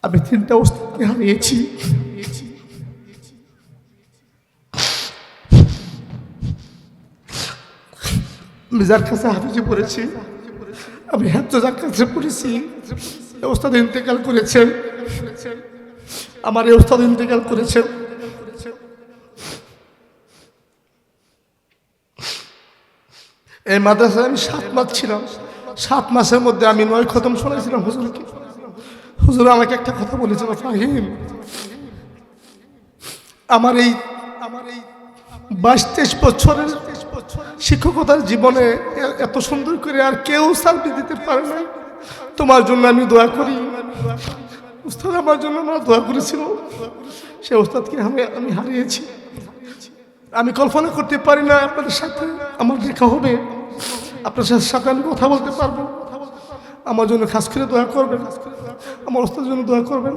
আমি 3টা ওস্তাদকে হারিয়েছি। আমি যার কাছে হাফিজি পড়েছি, আমি যার কাছে পড়েছি, ওস্তাদ ইন্তেকাল করেছেন। আমার এই ওস্তাদ ইন্তেকাল করেছেন। এই মাদ্রাসায় আমি 7 মাস ছিলাম। 7 মাসের মধ্যে আমি 9 খতম শোনাইছিলাম হুজুরকে। হুজুর আমাকে একটা কথা বলেছিল, ফাহিম, আমার এই 22-23 বছরের শিক্ষকতার জীবনে এত সুন্দর করে আর কেউ সার্ভিস দিতে পারে না। তোমার জন্য আমি দোয়া করি। উস্তাদ আমার জন্য আমার দোয়া করেছিল। সে উস্তাদকে আমি হারিয়েছি। আমি কল্পনা করতে পারি না আপনাদের সাথে আমার দেখা হবে, আপনার সাথে আমি কথা বলতে পারবো। আমার জন্য খাস করে দোয়া করবেন, আমার ওস্তাদের জন্য দোয়া করবেন।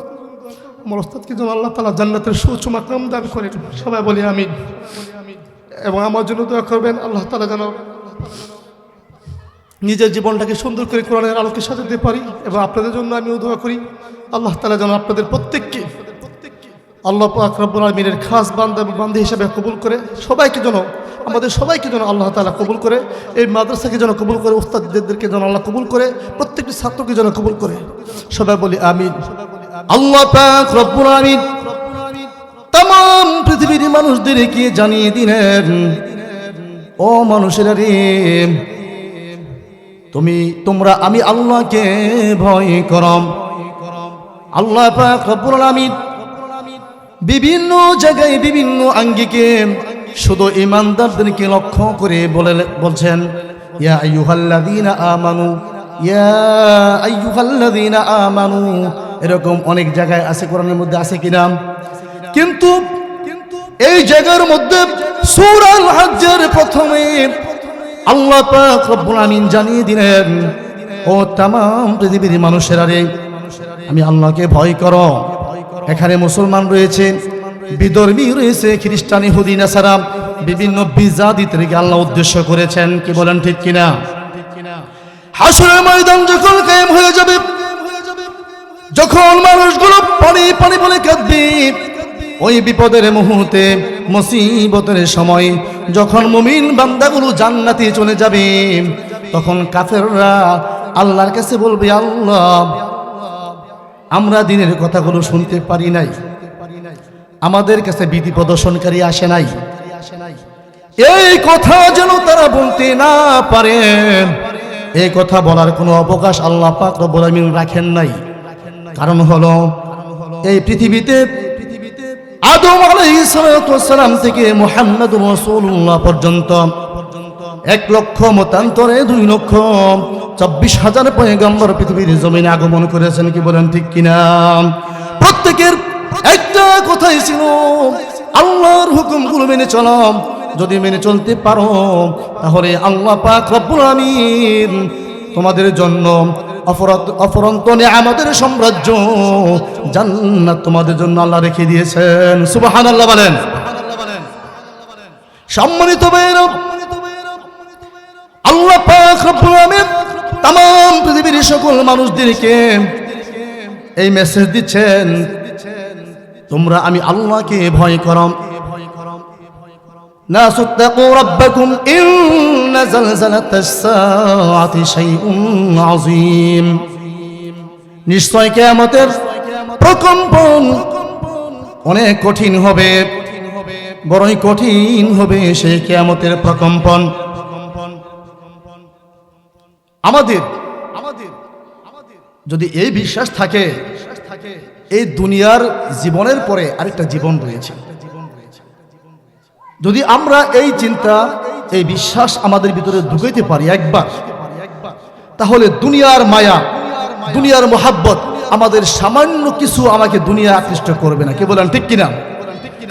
আমার ওস্তাদকে যেন আল্লাহ তাআলা জান্নাতের সুউচ্চ মাকাম দান করেন, সবাই বলি আমিন। এবং আমার জন্য দোয়া করবেন আল্লাহ তাআলা যেন নিজের জীবনটাকে সুন্দর করে কোরআনের আলোকে সাজাতে পারি। এবং আপনাদের জন্য আমিও দোয়া করি আল্লাহ তাআলা যেন আপনাদের প্রত্যেককে আল্লাহ পাক রব্বুল আলামিনের খাস বান্দা এবং বান্দী হিসেবে কবুল করে, সবাইকে যেন আমাদের সবাইকে যেন আল্লাহ তাআলা কবুল করে, এই মাদ্রাসাকে যেন কবুল করে, উস্তাদদেরকে যেন আল্লাহ কবুল করে, প্রত্যেকটি ছাত্রকে যেন কবুল করে, সবাই বলি আমিন। আল্লাহ পাক রব্বুল আলামিন तमाम পৃথিবীর মানুষদেরকে জানিয়ে দিলেন, ও মানুষেরা রে, তোমরা আমি আল্লাহকে ভয় করো। আল্লাহ পাক রব্বুল আলামিন বিভিন্ন জায়গায় বিভিন্ন আঙ্গিকে শুধু ঈমানদারদেরকে লক্ষ্য করে বলছেন, ইয়া আইয়ুহাল্লাযীনা আমানু, ইয়া আইয়ুহাল্লাযীনা আমানু। এরকম অনেক জায়গায় আছে, কোরআনের মধ্যে আছে কিনা? কিন্তু এই জায়গার মধ্যে সূরা আল হজ্জের প্রথমে আল্লাহ পাক রব্বুল আমিন জানিয়ে দিলেন, ও तमाम পৃথিবীর মানুষেরা রে, আমি আল্লাহকে ভয় করো। এখানে মুসলমান রয়েছে, বিধর্মী রয়েছে, খ্রিস্টান, ইহুদি, নাসারা, বিভিন্ন বিজাতিদেরকে আল্লাহ উদ্দেশ্য করেছেন। কি বলেন ঠিক কিনা? হাসরের ময়দান যখন কায়েম হয়ে যাবে, যখন মানুষগুলো পানি পানি বলে কাঁদবে, ওই বিপদের মুহূর্তে, মুসিবতের সময় যখন মুমিন বান্দাগুলো জান্নাতে চলে যাবে, তখন কাফেররা আল্লাহর কাছে বলবে, আল্লাহ, আমরা দিনের কথাগুলো শুনতে পারি নাই, আমাদের কাছে বিধি প্রদর্শনকারী আসে নাই। এই কথা যেন তারা বলতে না পারে, এই কথা বলার কোনো অবকাশ আল্লাহ পাক রব্বুল আমিন রাখেন নাই। কারণ হলো, এই পৃথিবীতে আদম আলাইহিস সালাম থেকে মুহাম্মদুর রাসূলুল্লাহ পর্যন্ত 1 লক্ষ মতান্তরে 2,24,000 পয়গম্বর পৃথিবীর জমিনে আগমন করেছেন। কি বলেন ঠিক কিনা? প্রত্যেকের একটা কথাই ছিল, আল্লাহর হুকুমগুলো মেনে চলো। যদি মেনে চলতে পারো, তাহলে আল্লাহ পাক রব্বুল আমিন তোমাদের জন্য অফুরন্ত নিয়ামতের সাম্রাজ্য জান্নাত তোমাদের জন্য আল্লাহ রেখে দিয়েছেন। সুবহানাল্লাহ বলেন। সম্মানিত ভাইরা, আল্লাহ পাক রব্বুল আমিন तमाम পৃথিবীর সকল মানুষদেরকে এই মেসেজ দিচ্ছেন, তোমরা আমি আল্লাহকে ভয় করো। নাসুত্তাকু রাব্বাকুম ইন্না জালজালাতাস সাআতি শাইউন আযীম। নিশ্চয় কিয়ামতের প্রকম্পন অনেক কঠিন হবে, বড়ই কঠিন হবে সেই কিয়ামতের প্রকম্পন। আমাদের যদি এই বিশ্বাস থাকে, এই দুনিয়ার জীবনের পরে আরেকটা জীবন রয়েছে, যদি আমরা এই চিন্তা, এই বিশ্বাস আমাদের ভিতরে ঢুকাইতে পারি একবার, তাহলে দুনিয়ার মায়া, দুনিয়ার মোহাব্বত, আমাদের সামান্য কিছু আমাকে দুনিয়া আকৃষ্ট করবে না। কে বলেন ঠিক কিনা?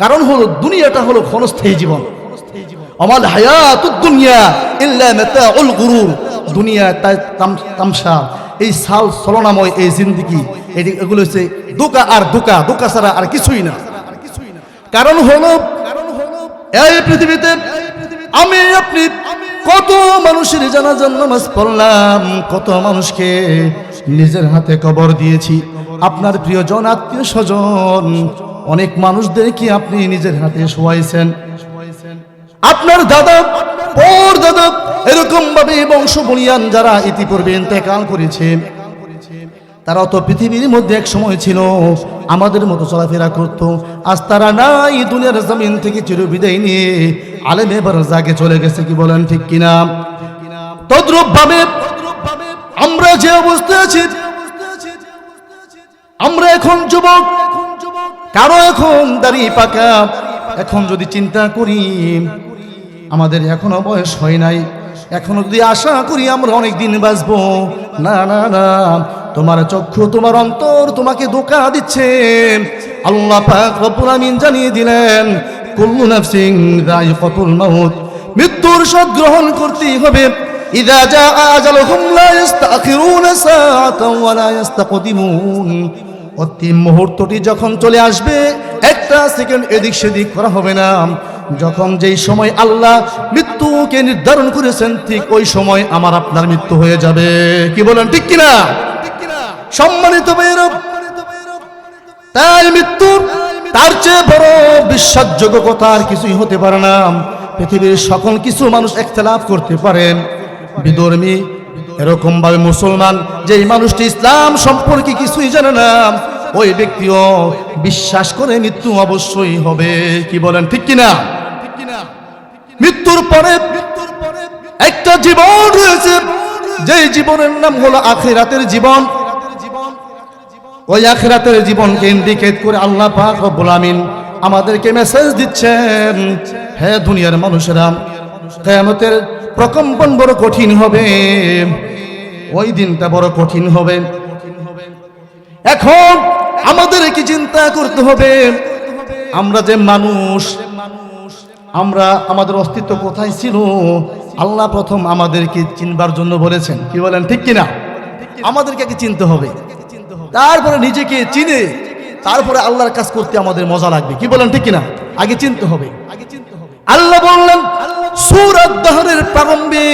কারণ হলো, দুনিয়াটা হলো ক্ষণস্থায়ী জীবন। আমাল হায়াতুদ দুনিয়া ইল্লা মাতাউল গুরুর। দুনিয়া তামসা, এই সাল ছলনাময় এই জিন্দেগি, এগুলো হচ্ছে ধোঁকা আর ধোঁকা, ধোঁকা ছাড়া আর কিছুই না। কারণ হলো, এই পৃথিবীতে আমি আপনি কত মানুষের জানাজার নামাজ পড়লাম, কত মানুষকে নিজের হাতে কবর দিয়েছি। আপনার প্রিয়জন, আত্মীয় স্বজন, অনেক মানুষদেরকে আপনি নিজের হাতে শোয়াইছেন। আপনার দাদা, পর দাদা, এরকম ভাবে বংশ বলিয়ান যারা ইতিপূর্বে ইন্তেকাল করেছে, তারা তো পৃথিবীর মধ্যে এক সময় ছিল, আমাদের মতো চলাফেরা করত। আজ তারা নাই, দুনিয়ার জমিন থেকে চিরবিদায় নিয়ে আলেমে বারজাকে চলে গেছে। কি বলেন ঠিক কিনা? তদ্রূপ ভাবে আমরা যে অবস্থায় আছি, আমরা এখন যুবক, কারো এখন দাড়ি পাকা। এখন যদি চিন্তা করি, আমাদের এখনো বয়স হয় নাই, এখনো যদি আশা করি আমরা অনেক দিন বাঁচবো, না না না, তোমার চক্ষু, তোমার অন্তর তোমাকে ধোঁকা দিচ্ছে। আল্লাহ পাক রব্বুল আমিন জানিয়ে দিলেন, কুল্লু নাফসিন যায়িকাতুল মাউত, মৃত্যুর স্বাদ গ্রহণ করতেই হবে। ইযা জাআ আজালুহুম লা ইস্তাখিরুনা সাআতান ওয়া লা ইস্তাকদিমুন। অতি মুহূর্তটি যখন চলে আসবে, একটা সেকেন্ড এদিক সেদিক করা হবে না। যখন যেই সময় আল্লাহ মৃত্যুকে নির্ধারণ করেছেন, ঠিক ওই সময় আমার আপনার মৃত্যু হয়ে যাবে। কি বলেন ঠিক কিনা? সম্মানিত ভাইরা, তাই মৃত্যু, তার চেয়ে বড় বিশ্বাসযোগ্য কথা আর কিছুই হতে পারে না। পৃথিবীর সকল কিছু মানুষ ইখতিলাফ করতে পারেন, বিধর্মী, এরকম ভাবে মুসলমান, যেই মানুষটি ইসলাম সম্পর্কে কিছুই জানে না, ওই ব্যক্তিও বিশ্বাস করে মৃত্যু অবশ্যই হবে। কি বলেন ঠিক কিনা? মৃত্যুর পরে একটা জীবন রয়েছে, যেই জীবনের নাম হলো আখিরাতের জীবন। ওই আখিরাতের জীবনকে ইন্ডিকেট করে আল্লাহ পাক রব্বুল আমিন আমাদেরকে মেসেজ দিচ্ছেন, হে দুনিয়ার মানুষেরা, কিয়ামতের প্রকম্পন বড় কঠিন হবে, ওই দিনটা বড় কঠিন হবে। এখন আমাদের কি চিন্তা করতে হবে, আমরা যে মানুষ, আমরা আমাদের অস্তিত্ব কোথায় ছিল? আল্লাহ প্রথম আমাদেরকে চিনবার জন্য বলেছেন। কি বলেন ঠিক কিনা? আমাদেরকে কি চিনতে হবে, তারপরে নিজেকে চিনে তারপরে আল্লাহর কাজ করতে আমাদের মজা লাগবে। কি বলেন ঠিক কিনা? আগে চিনতে হবে। আল্লাহ বললেন সূরা আদ-দাহরের প্রারম্ভে,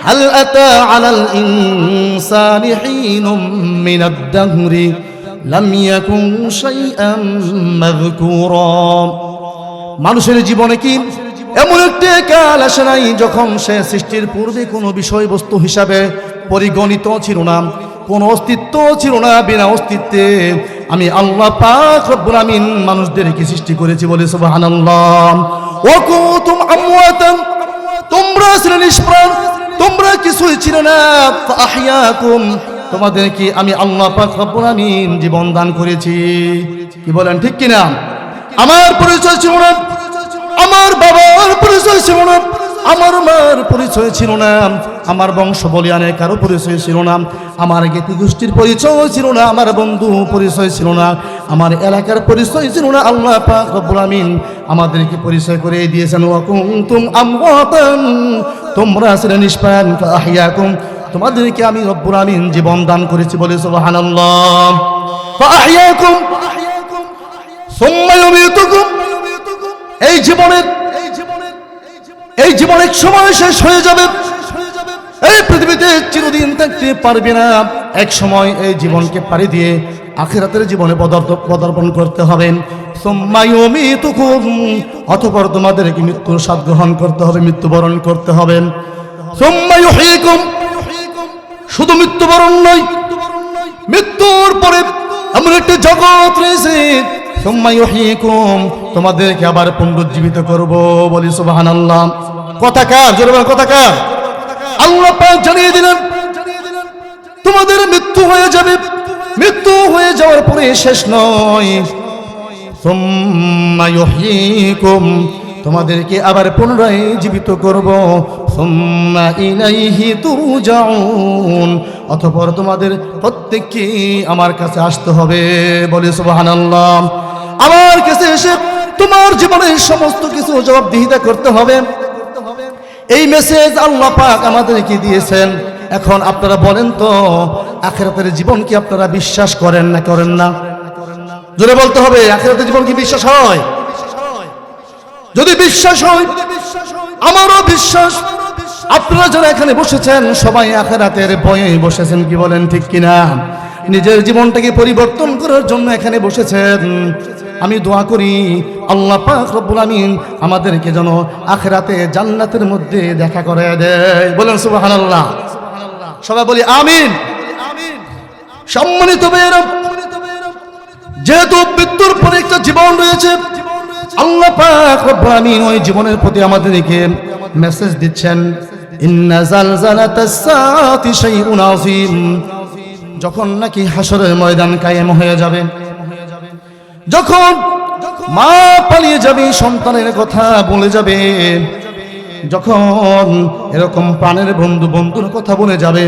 হাল আতা আলাল ইনসানি হিনুম মিনাদ দাহরি লাম ইয়াকুন শাইআম মাযকুরা। মানুষের জীবনে কি এমন একটা কাল আসে নাই যখন সে সৃষ্টির পূর্বে কোনো বিষয়বস্তু হিসাবে পরিগণিত ছিল না, কোনো অস্তিত্ব ছিল না। বিনা অস্তিত্বে আমি আল্লাহ পাক রব্বুল আমিন মানুষদেরকে সৃষ্টি করেছি। বলে সুবহানাল্লাহ। ওয়া কুনতুম আমওয়াতান, তোমরা ছিলে নিষ্প্রাণ, তোমরা কিছুই ছিল না। ফাআহইয়াকুম, তোমাদেরকে আমি আল্লাহ পাক রব্বুল আমিন জীবন দান করেছি। কি বলেন ঠিক কিনা? আমার পরিচয় ছিল না, আমার বাবার পরিচয় ছিল না, আমার মার পরিচয় ছিল না, আমার বংশ বলিয়ানে কারো পরিচয় ছিল না, আমার জ্ঞাতি গোষ্ঠীর পরিচয় ছিল না, আমার বন্ধু পরিচয় ছিল না, আমার এলাকার পরিচয় ছিল না। আল্লাহ পাক রব্বুল আমিন আমাদেরকে পরিচয় করে দিয়েছেন। ওয়া কুনতুম আমওয়াতান, তোমরা ছিলে নিষ্প্রাণ, ফাআহইয়াকুম, তোমাদেরকে আমি রব্বুল আমিন জীবন দান করেছি। বলে সুবহানাল্লাহ। ফাআহইয়াকুম সুম্মা ইউমীতুকুম, এই জীবন এক সময় শেষ হয়ে যাবে। এই পৃথিবীতে চিরদিন থাকতে পারবে না। এক সময় এই জীবনকে পাড়ি দিয়ে আখিরাতের জীবনে পদার্পণ করতে হবে। সুম্মা ইউমীতুকুম, অতঃপর তোমাদেরকে মৃত্যুর স্বাদ গ্রহণ করতে হবে, মৃত্যুবরণ করতে হবে। সুম্মা ইউহয়িকুম, শুধু মৃত্যুবরণ নয়, মৃত্যুর পরে এমন একটা জগৎ রয়েছে, সুম্মা ইউহয়িকুম, তোমাদেরকে আবার পুনরুজ্জীবিত করব। বলি সুবহানাল্লাহ। কথা কার? জোরে বলেন কথা কার? আল্লাহ পাক জানিয়ে দিলেন তোমাদের মৃত্যু হয়ে যাবে। মৃত্যু হয়ে যাওয়ার পরে শেষ নয়, সুম্মা ইউহয়িকুম, তোমাদেরকে আবার পুনরায় জীবিত করব। সুম্মা ইলাইহি তুরজাউন, অতঃপর তোমাদের প্রত্যেককে আমার কাছে আসতে হবে। বলে সুবহানাল্লাহ। আমার কাছে এসে তোমার জীবনের সমস্ত কিছু জবাবদিহিতা করতে হবে। এই মেসেজ আল্লাহ পাক আমাদেরকে দিয়েছেন। এখন আপনারা বলেন তো, আখিরাতের জীবন কি আপনারা বিশ্বাস করেন না করেন না? জোরে বলতে হবে, আখিরাতের জীবন কি বিশ্বাস হয়? যদি বিশ্বাস হয়, আমারও বিশ্বাস, আপনারা যারা এখানে বসেছেন সবাই আখিরাতের ভয়ে বসেছেন, কি বলেন ঠিক কিনা? নিজের জীবনটাকে পরিবর্তন করার জন্য এখানে বসেছেন। আমি দোয়া করি আল্লাহ পাক রব্বুল আমিন আমাদেরকে যেন আখিরাতে জান্নাতের মধ্যে দেখা করে দেয়। বলেন সুবহানাল্লাহ। সবাই বলি আমিন। সম্মানিত ভাইয়েরা, যেহেতু মৃত্যুর পরে একটা জীবন রয়েছে, আল্লাহ পাক রব্বুল আমিন ওই জীবনের প্রতি আমাদেরকে মেসেজ দিচ্ছেন, ইন্না জালজালাতাস সাআতি শাইউন আযীম। যখন নাকি হাসরের ময়দান কায়েম হয়ে যাবে, যখন মা পালিয়ে যাবে, সন্তানের কথা বলে যাবে, যখন এরকম প্রাণের বন্ধু বন্ধুর কথা বলে যাবে,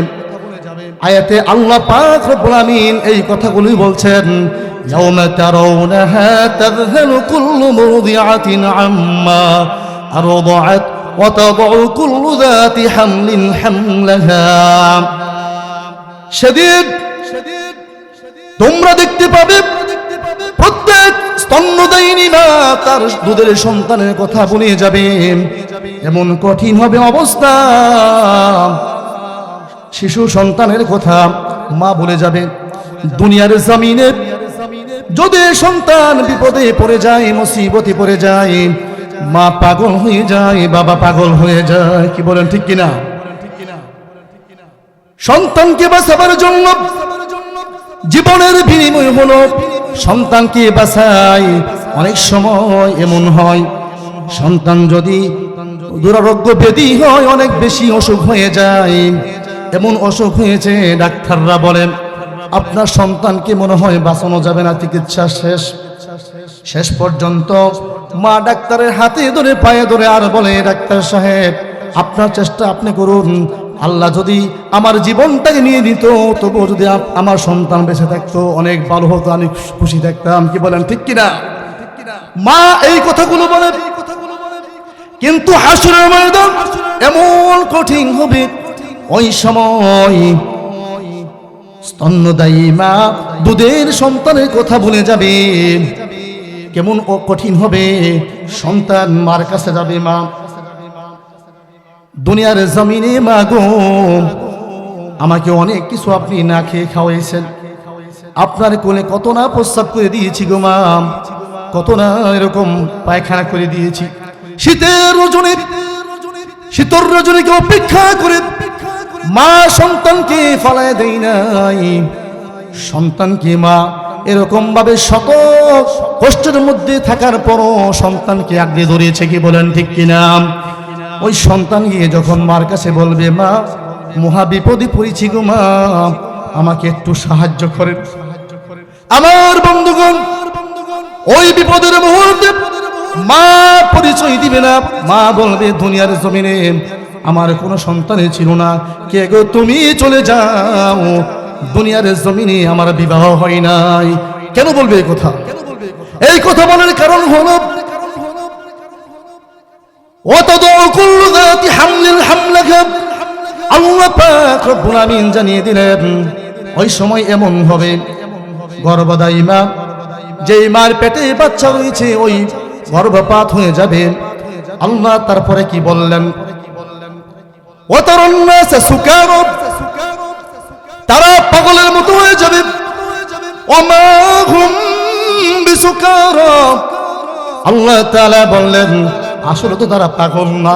আয়াতে আল্লাহ পাক রব্বুল আমিন এই কথাগুলোই বলছেন, ইয়াউমা তারাউনাহা তাযহালু কুল্লু মুরদিআতিন আম্মা আরদাআত ওয়া তাদউ কুল্লু যাতি হামলিন হামলাহা। সেদিন তোমরা দেখতে পাবে প্রত্যেক স্তন্যদায়িনী মা তার দুধের সন্তানের কথা বলে যাবে, এমন কঠিন হবে অবস্থা। শিশু সন্তানের কথা মা বলে যাবে। দুনিয়ার জমিনে যদি সন্তান বিপদে পড়ে যায়, মুসিবতে পড়ে যায়, মা পাগল হয়ে যায়, বাবা পাগল হয়ে যায়, কি বলেন ঠিক কিনা? সন্তানকে বাঁচাবার জন্য জীবনের বিনিময় হলো সন্তানকে বাঁচাই। অনেক সময় এমন হয় সন্তান যদি দুরারোগ্য ব্যাধি হয়, অনেক বেশি অসুখ হয়ে যায়, এমন অসুখ হয়েছে ডাক্তাররা বলেন আপনার সন্তানকে মনে হয় বাঁচানো যাবে না, চিকিৎসা শেষ পর্যন্ত মা ডাক্তারের হাতে ধরে পায়ে ধরে আর বলে, ডাক্তার সাহেব আপনার চেষ্টা আপনি করুন, আল্লাহ যদি আমার জীবনটাকে নিয়ে দিত, তবুও যদি আমার সন্তান বেঁচে থাকতো অনেক ভালো হতো, আমি খুশি থাকতাম, কি বলেন ঠিক কিনা? মা এই কথাগুলো বলে। কিন্তু হাসরের ময়দান এমন কঠিন হবে, ওই সময় স্তন্যদায়ী মা দুধের সন্তানের কথা ভুলে যাবে। কেমন ও কঠিন হবে, সন্তান মার কাছে যাবে, মা দুনিয়ার জমিনে মা গো আমাকে অনেক কিছু আপনি না খেয়ে খাওয়াইছেন, আপনার কোলে কত না প্রস্রাব করে দিয়েছি গো মা, কত না এরকম পায়খানা করে দিয়েছি, শীতের রজনীকে অপেক্ষা করে মা সন্তানকে ফালায় দেয় নাই। সন্তানকে মা এরকম ভাবে শত কষ্টের মধ্যে থাকার পরও সন্তানকে আগলে ধরেছে, কি বলেন ঠিক কিনা? ওই সন্তান গিয়ে যখন মার কাছে বলবে, মা মহা বিপদে পড়েছি গো মা, আমাকে একটু সাহায্য করেন। আমার বন্ধুগণ, ওই বিপদের মুহূর্তে মা পরিচয় দিবে না, মা বলবে দুনিয়ার জমিনে আমার কোনো সন্তানই ছিল না, কে গো তুমি চলে যাও, দুনিয়ার জমিনে আমার বিবাহ হয় নাই। কেন বলবে এই কথা? এই কথা বলার কারণ হলো আল্লাহ পাক রব্বুল আমিন জানিয়ে দিলেন ওই সময় এমন হবে, গর্ভধারী মা, যেই মার পেটে বাচ্চা রয়েছে ওই গর্ভপাত হয়ে যাবে। আল্লাহ তারপরে কি বললেন? তারা পাগলের মতো হয়ে যাবে। আল্লাহ তাআলা বললেন আসলে তো তারা পাগল না,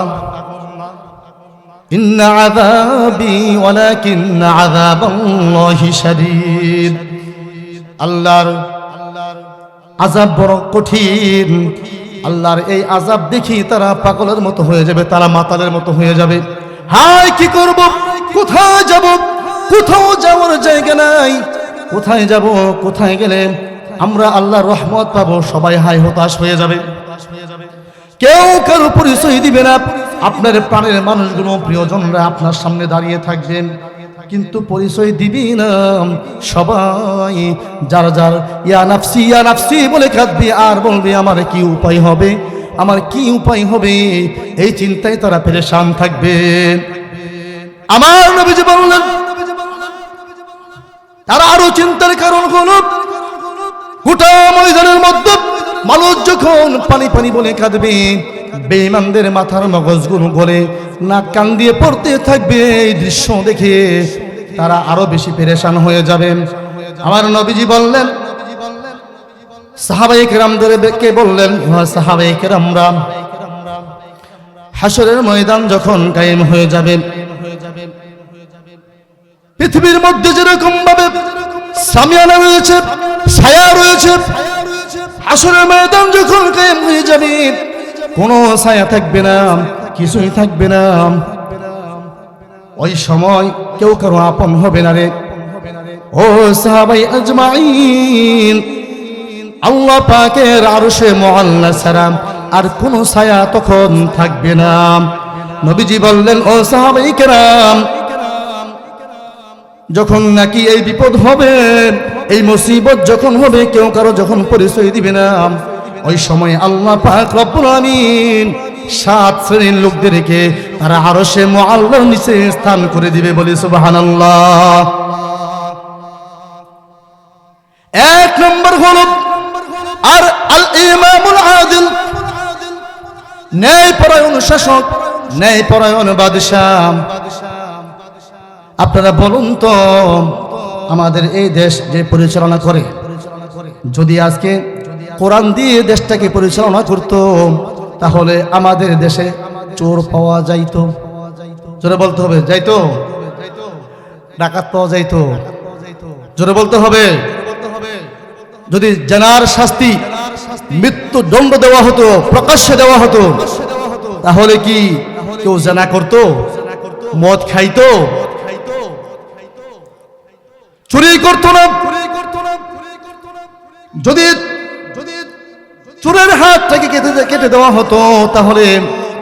ইন্না আযাবি ওয়ালাকিন্না আযাবাল্লাহি শাদীদ। আল্লাহর আযাব বড় কঠিন। আল্লাহর এই আযাব দেখি তারা পাগলের মতো হয়ে যাবে, তারা মাতালের মতো হয়ে যাবে। হায় কি করব, কোথায় যাব, কোথাও যাওয়ার জায়গা নাই, কোথায় যাব, কোথায় গেলে আমরা আল্লাহর রহমত পাবো? সবাই হায় হতাশ হয়ে যাবে, কেউ কারো পরিচয় দিবে না। আপনার প্রাণের মানুষগুলো, প্রিয়জনরা আপনার সামনে দাঁড়িয়ে থাকবেন, কিন্তু পরিচয় দিবি না। সবাই যার যার ইয়া নাফসি ইয়া নাফসি বলে কাঁদবে আর বলবে আমার কি উপায় হবে, আমার কি উপায় হবে, এই চিন্তায় তারা পেরেশান থাকবে। আমার নবীজি বললেন তারা আরো চিন্তার কারণ হলো গোটা ময়দানের মধ্যে মানুষ যখন পানি পানি বলে কাঁদবে, বেঈমানদের মাথার মগজগুলো গলে নাক কান দিয়ে পড়তে থাকবে। এই দৃশ্য দেখে তারা আরো বেশি পেরেশান হয়ে যাবে। আমার নবীজি বললেন, সাহাবায়ে কেরামদেরকে বললেন, সাহাবায়ে কেরামরা, হাসরের ময়দান যখন কায়েম হয়ে যাবে, পৃথিবীর মধ্যে যেরকম ভাবে সামিয়ানা রয়েছে, ছায়া রয়েছে, হাসরের ময়দান যখন কায়েম হয়ে যাবে, কোনো ছায়া থাকবে না, কিছুই থাকবে না। ওই সময় কেউ কারো আপন হবে না রে। ও সাহাবায়ে আজমাইন, আল্লাহ পাকের আরশে মুআল্লা ছাড়া আর কোনো ছায়া তখন থাকবে না। নবীজি বললেন, ও সাহাবায়ে কেরাম, যখন নাকি এই বিপদ হবে, এই মুসিবত যখন হবে, কেউ কারো যখন পরিচয় দিবে না, ওই সময় আল্লাহ পাক রব্বুল আমিন 7 শ্রেণীর লোকদেরকে তারা আরশে মুআল্লার নিচে স্থান করে দিবে। বলি সুবহানাল্লাহ। এক নম্বর হলো আর আল ইমামুল আদিল, ন্যায়পরায়ণ শাসক, ন্যায়পরায়ণ বাদশাহ। আপনারা বলুন তো, আমাদের এই দেশ যে পরিচালনা করে, যদি আজকে কোরআন দিয়ে দেশটাকে পরিচালনা করত, তাহলে আমাদের দেশে চোর পাওয়া যাইতো? জোরে বলতে হবে, যাইতো? ডাকাত পাওয়া যাইতো? জোরে বলতে হবে। যদি জানার শাস্তি, মৃত্যু দণ্ড দেওয়া হতো, প্রকাশ্যে দেওয়া হতো, তাহলে কি কেউ জানা করত? মদ খাইতো? চুরি করত না? যদি চোরের হাত থেকে কেটে দেওয়া হতো, তাহলে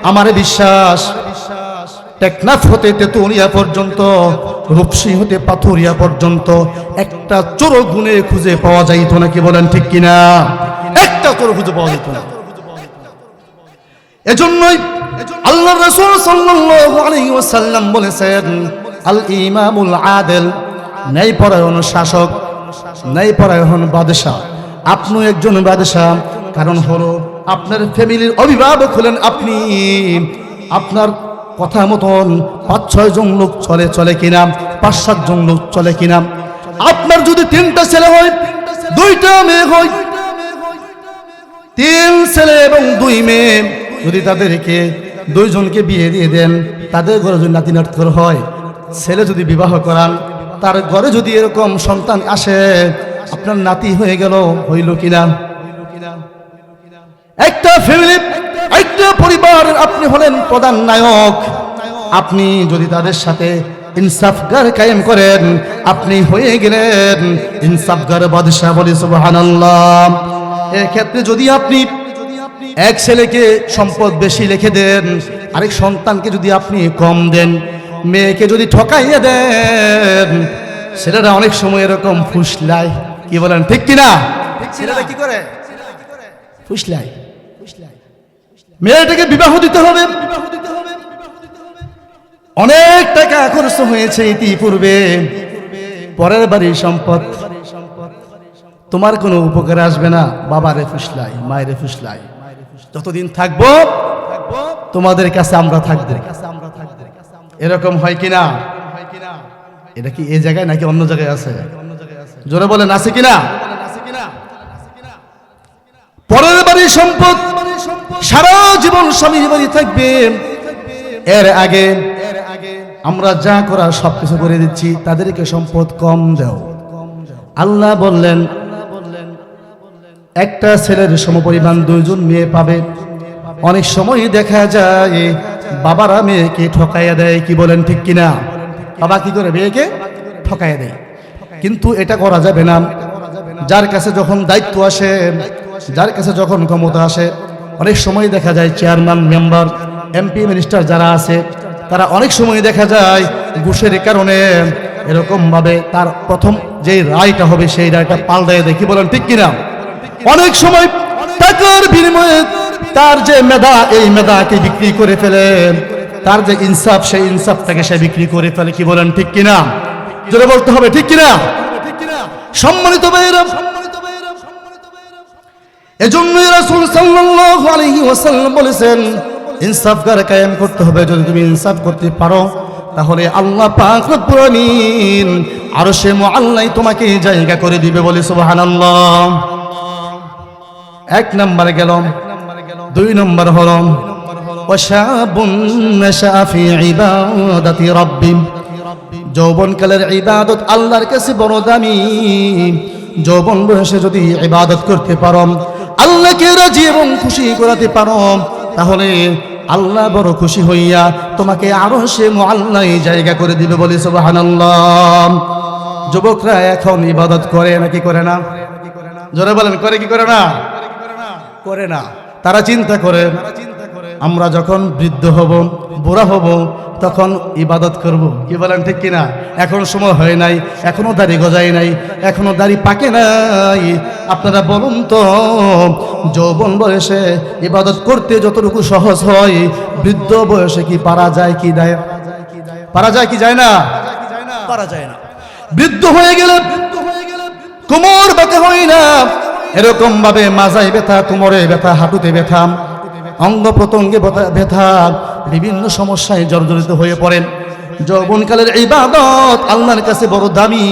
আমার বিশ্বাস টেকনাফ হতে তেতুলিয়া পর্যন্ত, রূপসী হতে পাথুরিয়া পর্যন্ত একটা চোর গুণে খুঁজে পাওয়া যাইত না। কি বলেন ঠিক কিনা? একটা চোর খুঁজে পাওয়া যেত না। এজন্যই আল্লাহর রাসূল সাল্লাল্লাহু আলাইহি ওয়াসাল্লাম বলেছেন, আল ইমামুল আদিল, ন্যায়পরায়ণ শাসক, ন্যায়পরায়ণ বাদশা। আপনি একজন বাদশা, কারণ হলো আপনার ফ্যামিলির অভিভাবক হলেন আপনি। আপনার কথা মতন 5-6 জন লোক চলে কিনা, 5-7 জন লোক চলে কিনা। আপনার যদি 3টা ছেলে হয়, 2টা মেয়ে হয়, 3 ছেলে এবং 2 মেয়ে, যদি তাদেরকে 2 জনকে বিয়ে দিয়ে দেন, তাদের ঘরে যদি নাতি নাতনি হয়, ছেলে যদি বিবাহ করান, তার ঘরে যদি এরকম সন্তান আসে, আপনার নাতি হয়ে গেল, হইল কিনা? একটা ফ্যামিলি, একটা পরিবারের আপনি হলেন প্রধান নায়ক। আপনি যদি তাদের সাথে ইনসাফগার কায়েম করেন, আপনি হয়ে গেলেন ইনসাফগার বাদশা। বলি সুবহানাল্লাহ। এক্ষেত্রে যদি আপনি এক ছেলেকে সম্পদ বেশি লিখে দেন, আরেক সন্তানকে যদি আপনি কম দেন, মেয়েকে যদি ঠকাইয়া দেন, ছেলেরা অনেক সময় এরকম ফুসলায়। কি বলেন ঠিক কিনা? ছেলেরা কি করে? ফুসলায়। মেয়েটাকে বিবাহ দিতে হবে, অনেক টাকা খরচ হয়েছে ইতিপূর্বে, পরের বাড়ির সম্পদ, তোমার কোনো উপকার আসবে না। বাবারে ফুসলাই, মায়েরে ফুসলাই, যতদিন থাকবো তোমাদের কাছে আমরা থাকবো। এরকম হয় কিনা? এটা কি এই জায়গায় নাকি অন্য জায়গায় আছে? জোরে বলেন, আছে কিনা? পরের বাড়ির সম্পদ সারা জীবন স্বামীর বাড়ি থাকবে। এর আগে আমরা যা করার সবকিছু করে দিচ্ছি, তাদেরকে সম্পদ কম দাও। আল্লাহ বললেন, একটা ছেলের সমপরিমাণ 2 জন মেয়ে পাবে। অনেক সময় দেখা যায় বাবারা মেয়েকে ঠকাইয়া দেয়। কি বলেন ঠিক কিনা? বাবা কি করে? মেয়েকে ঠকাইয়া দেয়। কিন্তু এটা করা যাবে না। যার কাছে যখন দায়িত্ব আসে, যার কাছে যখন ক্ষমতা আসে, অনেক সময় দেখা যায় চেয়ারম্যান, মেম্বার, এমপি, মিনিস্টার যারা আছে, তারা অনেক সময় দেখা যায় ঘুষের কারণে এরকম ভাবে তার প্রথম যে রায়টা হবে সেই রায়টা পাল্টাইয়া দেয়। কি বলেন ঠিক কিনা? অনেক সময় টাকার বিনিময়ে তার যে মেধা, এই মেধাকে বিক্রি করে ফেলে, তার যে ইনসাফ, সেই ইনসাফটাকে সে বিক্রি করে ফেলে। কি বলেন ঠিক কিনা? জোরে বলতে হবে ঠিক কিনা? সম্মানিত ভাইরা, এজন্যই রাসূল সাল্লাল্লাহু আলাইহি ওয়াসাল্লাম বলেছেন, ইনসাফ করে কায়েম করতে হবে। যদি তুমি ইনসাফ করতে পারো তাহলে আল্লাহ পাক রব্বুল আমিন আরশে মুআল্লায় তোমাকে জায়গা করে দিবে। বলে সুবহানাল্লাহ। এক নম্বরে গেল। দুই নম্বর হলো ওয়াশাবুন নাশা ফি ইবাদাতি রাব্বি, যৌবনকালের ইবাদত আল্লাহর কাছে বড় দামি। যৌবন বয়সে যদি ইবাদত করতে পারো, আল্লাহকে রাজি এবং খুশি করাতে পারো, তাহলে আল্লাহ বড় খুশি হইয়া তোমাকে আরশে মুআল্লায় জায়গা করে দিবে। বলি সুবহানাল্লাহ। যুবকরা এখন ইবাদত করে নাকি করে না? জোরে বলেন, করে কি করে না? করে না। তারা চিন্তা করে আমরা যখন বৃদ্ধ হব, বুড়া হব, তখন ইবাদত করব। কি বলেন, ঠিক কিনা? এখন সময় হয় নাই, এখনো দাড়ি গজায় নাই, এখনো দাড়ি পাকে নাই। আপনারা বলুন তো, যৌবন বয়সে ইবাদত করতে যতটুকু সহজ হয়, বৃদ্ধ বয়সে কি পারা যায়? কি দেয়? পারা যায় কি যায় না? পারা যায় না। বৃদ্ধ হয়ে গেলে কোমর ব্যথা হয় না, এরকম ভাবে মাজায় ব্যথা, কোমরে ব্যথা, হাঁটুতে ব্যথা, অঙ্গ প্রত্যঙ্গে ব্যথা, বিভিন্ন সমস্যায় জর্জরিত হয়ে পড়েন। যৌবনকালের ইবাদত আল্লাহর কাছে বড় দামি।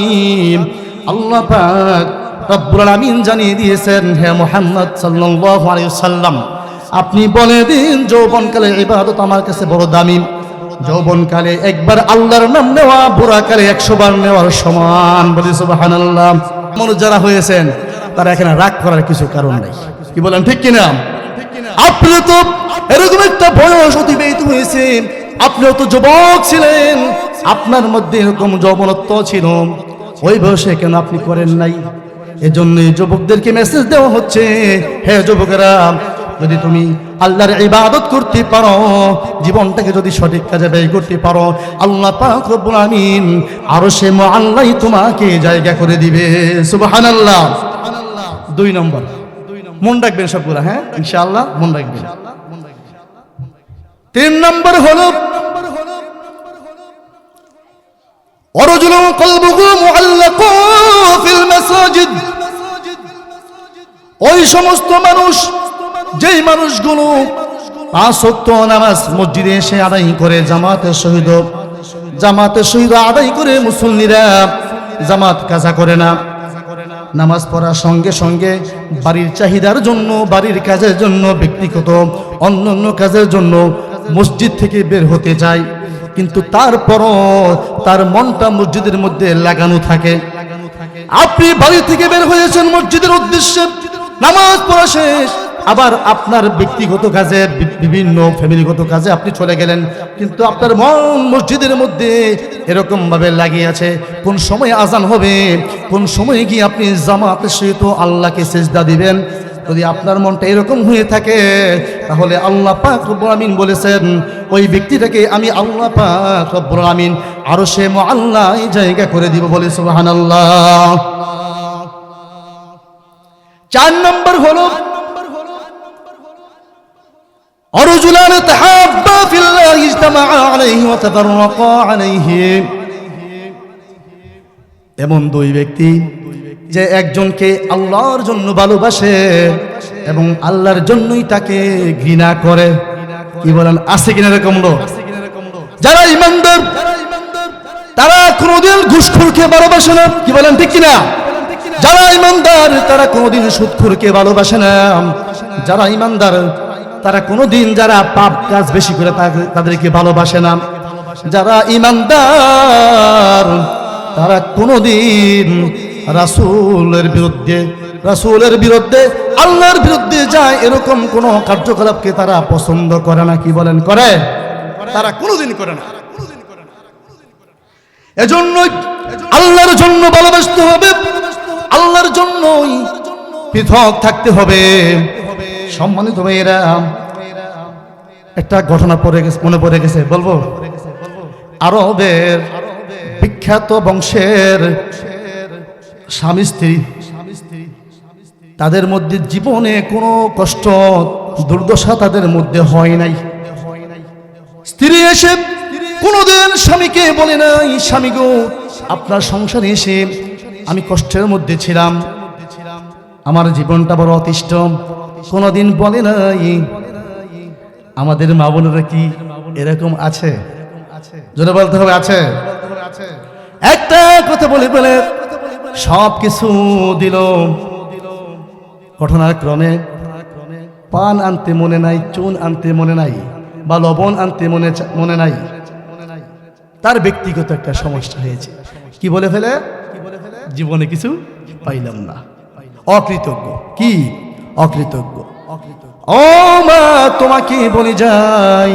আল্লাহ পাক রব্বুল আলামিন জানিয়ে দিয়েছেন, হে মুহাম্মদ সাল্লাল্লাহু আলাইহি ওয়াসাল্লাম, আপনি বলে দিন যৌবনকালের ইবাদত আমার কাছে বড় দামি। যৌবনকালে একবার আল্লাহর নাম নেওয়া বুড়াকালে 100 বার নেওয়ার সমান। বলি সুবহানাল্লাহ। মানুষ যারা হয়েছেন তারা এখানে রাগ করার কিছু কারণ নেই। কি বলেন, ঠিক কিনা? আপনি তো এরকম একটা বয়স অতিবাহিত হয়েছে, আপনিও তো যুবক ছিলেন, আপনার মধ্যে এরকম যৌবনত্ব ছিল, ওই বয়সে কেন আপনি করেন নাই? এজন্য যুবকদেরকে মেসেজ দেওয়া হচ্ছে, হে যুবকেরা, যদি তুমি আল্লাহর ইবাদত করতে পারো, জীবনটাকে যদি সঠিক কাজে ব্যয় করতে পারো, আল্লাহ পাক রব্বুল আমিন আরশে মুআল্লায় তোমাকে জায়গা করে দিবে। সুবহানাল্লাহ। 2 নম্বর, মন রাখবেন সবগুলা, হ্যাঁ ইনশাআল্লাহ মন রাখবেন। 3 নম্বর হলো ওয়ারাজুলুন কলবুহু মুআল্লাকুন ফিল মাসাজিদ, ওই সমস্ত মানুষ, যেই মানুষগুলো 5 ওয়াক্ত নামাজ মসজিদে এসে আদায় করে, জামাতের সহিত আদায় করে, মুসল্লিরা জামাত কাজা করে না, নামাজ পড়ার সঙ্গে সঙ্গে বাড়ির চাহিদার জন্য, বাড়ির কাজের জন্য, ব্যক্তিগত অন্যান্য কাজের জন্য মসজিদ থেকে বের হতে যায়, কিন্তু তারপরও তার মনটা মসজিদের মধ্যে লাগানো থাকে। আপনি বাড়ি থেকে বের হয়েছেন মসজিদের উদ্দেশ্যে, নামাজ পড়া শেষ, আবার আপনার ব্যক্তিগত কাজে, বিভিন্ন ফ্যামিলিগত কাজে আপনি চলে গেলেন, কিন্তু আপনার মন মসজিদের মধ্যে এরকম ভাবে লাগিয়ে আছে, কোন সময় আজান হবে, কোন সময় গিয়ে আপনি জামাতের সহিত আল্লাহকে সিজদা দিবেন। যদি আপনার মনটা এরকম হয়ে থাকে, তাহলে আল্লাহ পাক রব্বুল আমিন বলেছেন, ওই ব্যক্তিটাকে আমি আল্লাহ পাক রব্বুল আমিন আরশে মুআল্লায় জায়গা করে দিব। বলে সুবহানাল্লাহ। 4 নম্বর হলো ورجلان تحابا في الله اجتمعا عليه وتفرقا عليه, এমন 2 ব্যক্তি যে একজনকে আল্লাহর জন্য ভালোবাসে এবং আল্লাহর জন্যই তাকে ঘৃণা করে। কি বলেন, আছে কিনা এরকম লোক? যারা ইমানদার তারা কোনোদিন ঘুষখোরকে ভালোবাসে না। কি বলেন, ঠিক কিনা? যারা ইমানদার তারা কোনোদিন সুদখোরকে ভালোবাসে না। যারা ইমানদার তারা কোনোদিন, যারা পাপ কাজ বেশি করে তাদেরকে ভালোবাসে না। যারা ইমানদার তারা কোনোদিন রাসূলের বিরুদ্ধে আল্লাহর বিরুদ্ধে যায়, এরকম কোন কার্যকলাপকে তারা পছন্দ করে না। কি বলেন, করে? তারা কোনোদিন করে না। এজন্য আল্লাহর জন্য ভালোবাসতে হবে, আল্লাহর জন্যই পৃথক থাকতে হবে। সম্মানিত ভাইয়েরা, একটা ঘটনা মনে পড়ে গেছে, বলবো? আরবের বিখ্যাত বংশের স্বামী স্ত্রী, তাদের মধ্যে জীবনে কোনো কষ্ট দুর্দশা তাদের মধ্যে হয় নাই। স্ত্রী এসে কোনোদিন স্বামীকে বলে নাই, স্বামী গো, আপনার সংসারে এসে আমি কষ্টের মধ্যে ছিলাম, আমার জীবনটা বড় অতিষ্ঠ, কোনোদিন বলে নাই। আমাদের মা বোনেরা কি এরকম আছে? জোরে বলতে হবে আছে। একটা কথা বলে বলে সব কিছু দিল, ঘটনাক্রমে পান আনতে মনে নাই, চুন আনতে মনে নাই, বা লবণ আনতে মনে নাই। তার ব্যক্তিগত একটা সমস্যা হয়েছে। কি বলে ফেলে? জীবনে কিছু পাইলাম না। অকৃতজ্ঞ। কি অকৃতজ্ঞ? ও মা, তোমাকে বলে যাই,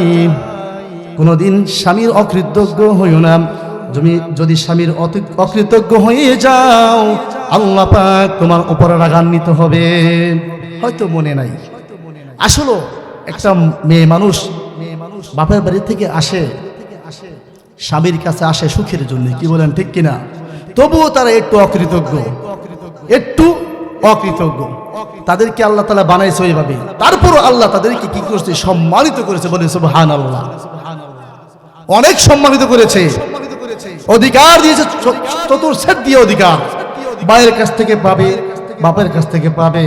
কোনদিন স্বামীর অকৃতজ্ঞ হইও না। যদি স্বামীর অকৃতজ্ঞ হয়ে যাও, আল্লাহ পাক তোমার উপরে রাগান্বিত হবে। হয়তো মনে নাই। আসলে একটা মেয়ে মানুষ বাপের বাড়ি থেকে আসে, স্বামীর কাছে আসে সুখের জন্য, কি বলেন ঠিক কিনা? তবুও তারা একটু অকৃতজ্ঞ, একটু অকৃতজ্ঞ। তাদেরকে আল্লাহ তাআলা বানাইছে ওইভাবে, তারপরও আল্লাহ তাদেরকে কি করেছে? সম্মানিত করেছে। বলে সুবহানাল্লাহ। অনেক সম্মানিত করেছে, অধিকার দিয়েছে, চতুর্থ দিয়ে অধিকার। ভাইয়ের কাছ থেকে পাবে, বাপের কাছ থেকে পাবে,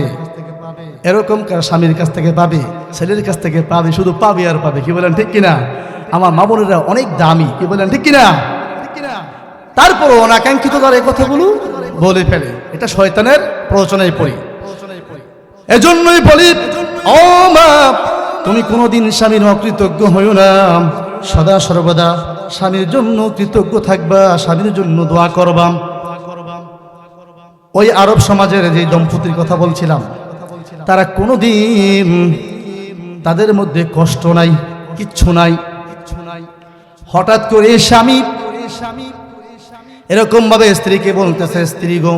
এরকম স্বামীর কাছ থেকে পাবে, ছেলের কাছ থেকে পাবে, শুধু পাবে আর পাবে। কি বলেন ঠিক কিনা? আমার মা বোনেরা অনেক দামি। কি বলেন ঠিক কিনা? তারপরও অনাকাঙ্ক্ষিত তার এই কথাগুলো বলে ফেলে। এটা শয়তানের প্ররোচনায় পড়ি। এজন্যই বলি, ও মা, তুমি কোনোদিন স্বামীর অকৃতজ্ঞ হইও না। সদা সর্বদা স্বামীর জন্য কৃতজ্ঞ থাকবা, স্বামীর জন্য দোয়া করবা। ওই আরব সমাজের যে দম্পতির কথা বলছিলাম, তারা কোনোদিন তাদের মধ্যে কষ্ট নাই, কিচ্ছু নাই। হঠাৎ করে স্বামী এরকম ভাবে স্ত্রীকে বলতেছে, স্ত্রী গো,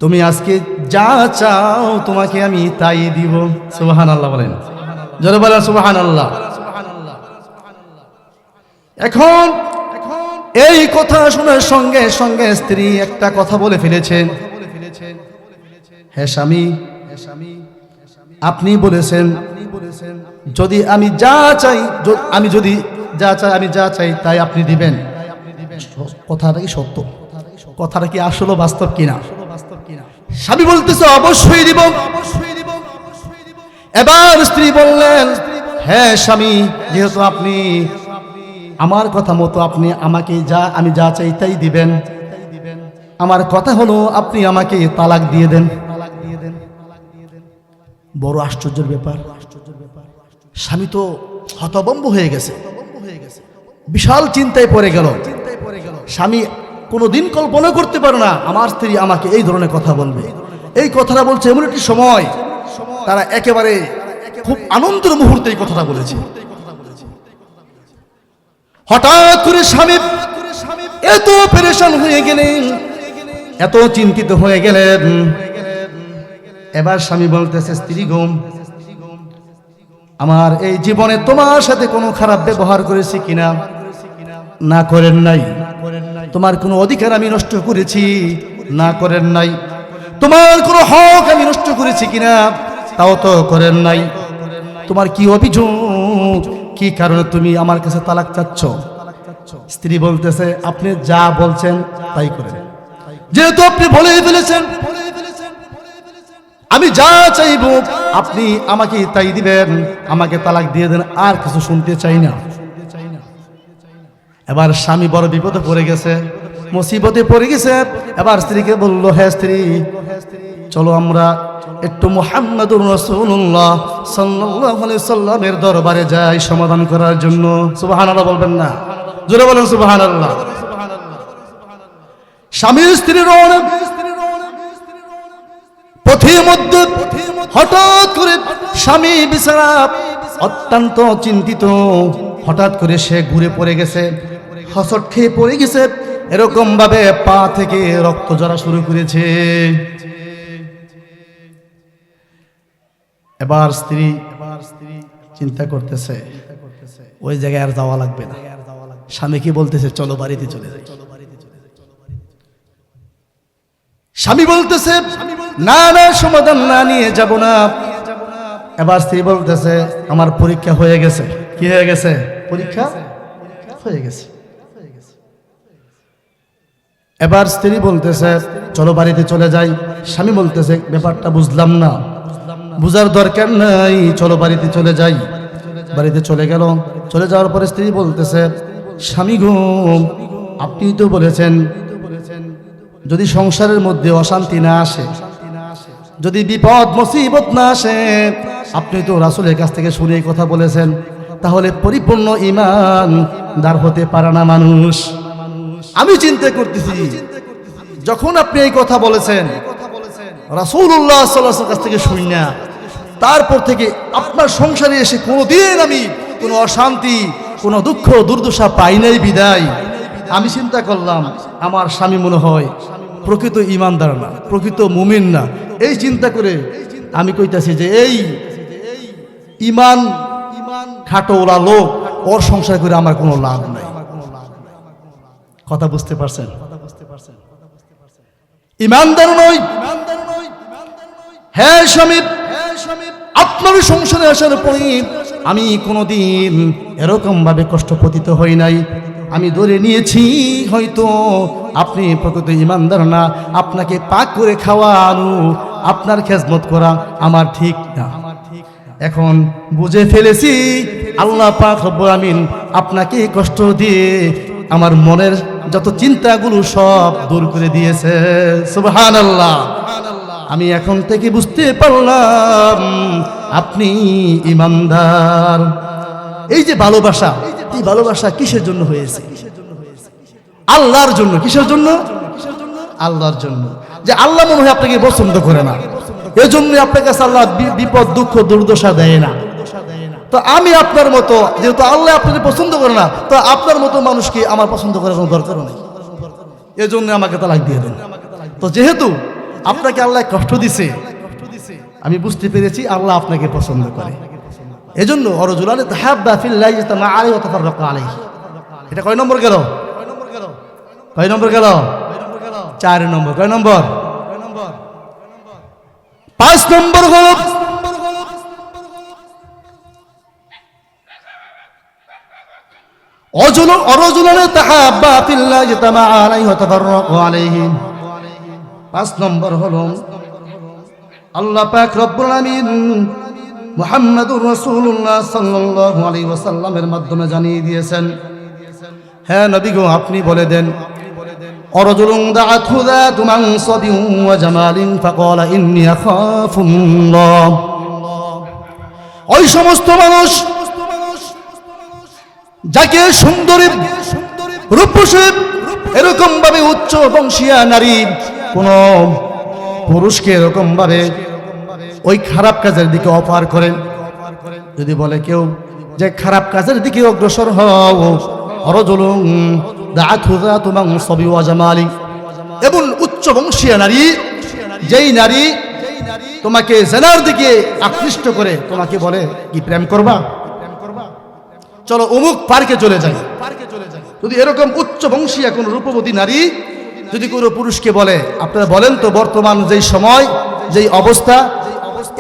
তুমি আজকে যা চাও তোমাকে আমি তাই দিব। সুবহানাল্লাহ বলেন, জোরে বলেন সুবহানাল্লাহ। এখন এই কথা শোনার সঙ্গে সঙ্গে স্ত্রী একটা কথা বলে ফেলেছেন, হে স্বামী, আপনি বলেছেন যদি আমি যা চাই, আমি যদি যা চাই, আমি যা চাই তাই আপনি দিবেন। কথাটা কি সত্য? কথাটা কি আসলে বাস্তব কিনা? স্বামী বলতেছে অবশ্যই দিব। এবার স্ত্রী বললেন, হ্যাঁ স্বামী, যেহেতু আপনি আমার কথা মতো আপনি আমাকে আমি যা চাই তাই দিবেন, আমার কথা হলো আপনি আমাকে তালাক দিয়ে দেন। বড় আশ্চর্যের ব্যাপার। স্বামী তো হতভম্ব হয়ে গেছে, বিশাল চিন্তায় পড়ে গেল। স্বামী কোনোদিন কল্পনা করতে পারে না আমার স্ত্রী আমাকে এই ধরনের কথা বলবে। এই কথাটা বলছে এমন একটি সময়, তারা একেবারে খুব আনন্দের মুহূর্তে এই কথাটা বলেছে। হঠাৎ করে স্বামী এত পেরেশান হয়ে গেলেন, এত চিন্তিত হয়ে গেলেন। এবার স্বামী বলতেছে, স্ত্রী গো, আমার এই জীবনে তোমার সাথে কোনো খারাপ ব্যবহার করেছি কিনা? না করেন নাই। তোমার কোনো অধিকার আমি নষ্ট করেছি? না করেন নাই। তোমার কোনো হক আমি নষ্ট করেছি কিনা? তাও তো করেন নাই। তোমার কি অভিযোগ? কি কারণে তুমি আমার কাছে তালাক চাচ্ছ? স্ত্রী বলতেছে, আপনি যা বলছেন তাই করেন। যেহেতু আপনি বলে ফেলেছেন, আমি যা চাইব আপনি আমাকে তাই দিবেন, আমাকে তালাক দিয়ে দেন, আর কিছু শুনতে চাই না। এবার স্বামী বড় বিপদে পড়ে গেছে, মুসিবতে পড়ে গেছে। এবার স্ত্রীকে বলল, হ্যাঁ স্ত্রী, চলো আমরা একটু মুহাম্মাদুর রাসূলুল্লাহ সাল্লাল্লাহু আলাইহি সাল্লামের দরবারে যাই সমাধান করার জন্য। সুবহানাল্লাহ বলবেন না? জোরে বলেন সুবহানাল্লাহ। স্বামী স্ত্রীর পথের মধ্যে হঠাৎ করে স্বামী বেচারা অত্যন্ত চিন্তিত। হঠাৎ করে সে ঘুরে পড়ে গেছে, হসট খেয়ে পড়ে গেছে। এরকম ভাবে পা থেকে রক্ত ঝরা শুরু করেছে। এবার স্ত্রী চিন্তা করতেছে, ওই জায়গায় আর যাওয়া লাগবে না। স্বামী কি বলতেছে, চলো বাড়িতে চলে যাই। স্বামী বলতেছে, না না, সমাধান না নিয়ে যাব না। এবার স্ত্রী বলতেছে, আমার পরীক্ষা হয়ে গেছে। কি হয়ে গেছে? পরীক্ষা হয়ে গেছে। এবার স্ত্রী বলতেছে চলো বাড়িতে চলে যাই। স্বামী বলতেছে ব্যাপারটা বুঝলাম না। বুঝার দরকার নাই, চলো বাড়িতে চলে যাই। বাড়িতে চলে গেল। চলে যাওয়ার পরে স্ত্রী বলতেছে স্বামী গো, আপনি তো বলেছেন যদি সংসারের মধ্যে অশান্তি না আসে, যদি বিপদ মুসিবত না আসে, আপনি তো রাসূলের কাছ থেকে শুনে কথা বলেছেন, তাহলে পরিপূর্ণ ঈমানদার হতে পারে না মানুষ। আমি চিন্তা করতেছি যখন আপনি এই কথা বলেছেন রাসূলুল্লাহ সাল্লাল্লাহু আলাইহি ওয়াসাল্লামের কাছ থেকে শুনি না, তারপর থেকে আপনার সংসারে এসে কোনোদিন আমি কোনো অশান্তি, কোনো দুঃখ দুর্দশা পাই নাই বিদায় আমি চিন্তা করলাম আমার স্বামী মনে হয় প্রকৃত ঈমানদার না, প্রকৃত মুমিন না। এই চিন্তা করে আমি কইতাছি যে এই ঈমান খাটোলা লোক, ওর সংসার করে আমার কোনো লাভ নাই। কথা বুঝতে পারছেন? ঈমানদার নয়। হ্যাঁ স্বামী, আপনার সংসারে আসার পরে আমি কোনোদিন এরকম ভাবে কষ্ট পতিত হই নাই। আমি ধরে নিয়েছি হয়তো আপনি প্রকৃত ঈমানদার না, আপনাকে পাক করে খাওয়ানো, আপনার খেজমত করা আমার ঠিক না। এখন বুঝে ফেলেছি আল্লাহ পাক রব্বুল আমিন আপনাকে কষ্ট দিয়ে আমার মনের যত চিন্তাগুলো সব দূর করে দিয়েছে। সুবহানাল্লাহ। আমি এখন থেকে বুঝতে পারলাম আপনি ঈমানদার। এই যে ভালোবাসা, এই ভালোবাসা কিসের জন্য হয়েছে? আল্লাহর জন্য। কিসের জন্য? আল্লাহর জন্য। যে আল্লাহ মনে হয় আপনাকে পছন্দ করে না, এজন্য আপনার কাছে আল্লাহ বিপদ দুঃখ দুর্দশা দেয় না। তো আমি আপনার মতো, যেহেতু আল্লাহ আপনাকে পছন্দ করে না, তো আপনার মতো মানুষকে আমার পছন্দ করার কোনো দরকার নেই, এজন্য আমাকে তালাক দিয়ে দেন। তো যেহেতু আপনাকে আল্লাহ কষ্ট দিছে, আমি বুঝতে পেরেছি আল্লাহ আপনাকে পছন্দ করে, এজন্য অরজুলানে তাহাব্বা ফিল্লাহি ইজতামা আলাইহি ওয়া তাফাররাকা আলাইহি। এটা কয় নম্বর গেল? কয় নম্বর গেল? 4 নম্বর। কয় নম্বর? 5 নম্বর হলো অরজুলানে তাহাব্বা ফিল্লাহি ইজতামা আলাইহি ওয়া তাফাররাকা আলাইহি। 5 নম্বর হলো আল্লাহ পাক রব্বুল আমিন মুহাম্মাদুর রাসূলুল্লাহ সাল্লাল্লাহু আলাইহি ওয়াসাল্লামের মাধ্যমে জানিয়ে দিয়েছেন। হ্যাঁ নবী গো, আপনি বলে দেন অরজুলুন দাআতহু যাতু মানসাবিন ওয়া জামালিন ফাকালা ইন্নী আখাফুল্লাহ। ওই সমস্ত মানুষ যাকে সুন্দরী রূপসী এরকম ভাবে উচ্চ বংশীয়া নারী কোন পুরুষকে এরকম ভাবে ওই খারাপ কাজের দিকে অফার করেন, যদি বলে কেউ যে খারাপ কাজের দিকে অগ্রসর হও, অরজুলুন দাআতহু যাতু মানসাবিন ওয়া জামালিন, এবং উচ্চ বংশীয়া নারী, যেই নারী তোমাকে জিনার দিকে আকৃষ্ট করে তোমাকে বলে কি প্রেম করবা, চলো অমুক পার্কে চলে যাই। যদি এরকম উচ্চ বংশীয়া কোন রূপবতী নারী যদি কোনো পুরুষকে বলে, আপনারা বলেন তো বর্তমান যেই সময় যেই অবস্থা,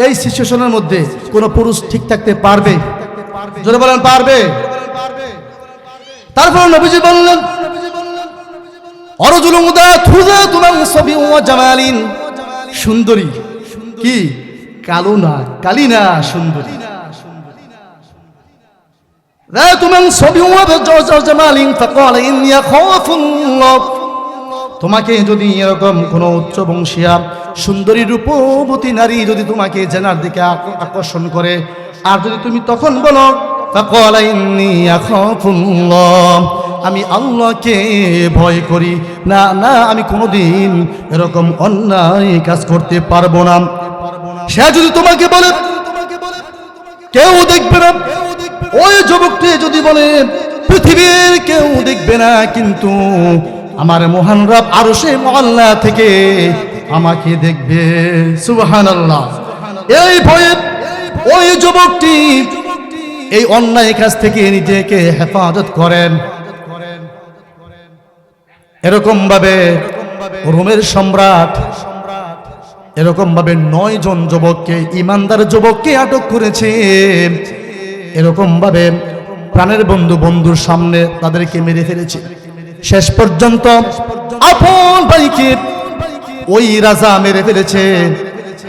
এই সিচুয়েশনের মধ্যে কোন পুরুষ ঠিক থাকতে পারবে? যদি বলেন পারবে। তারপর নবীজি বললেন অরজুলুন দাআতহু যাতু মানসাবিন ওয়া জামালিন, সুন্দরী কি কালো না, কালি না, সুন্দরী। তোমাকে যদি এরকম কোন উচ্চ বংশীয়া সুন্দরী রূপবতী নারী যদি তোমাকে জেনার দিকে আকর্ষণ করে, আর যদি তুমি তখন বলো ফাকালা ইন্নী আখাফুল্লাহ, আমি আল্লাহকে ভয় করি না, না আমি কোনোদিন এরকম অন্যায় কাজ করতে পারবো না, সে যদি তোমাকে বলে কেউ দেখবে না, ওই যুবকটি যদি বলে পৃথিবীর কেউ দেখবে না, কিন্তু আমার মহান রব আরশে মুআল্লা থেকে আমাকে দেখবে, সুবহানাল্লাহ, এই ভয়ে ওই যুবকটি এই অন্যায় কাজ থেকে নিজেকে হেফাজত করেন। এরকম ভাবে রোমের সম্রাট এরকম ভাবে 9 জন যুবককে, ঈমানদার যুবককে আটক করেছে। এরকম ভাবে প্রাণের বন্ধুর সামনে তাদেরকে মেরে ফেলেছে। শেষ পর্যন্ত আপন ভাইকে ওই রাজা মেরে ফেলেছে।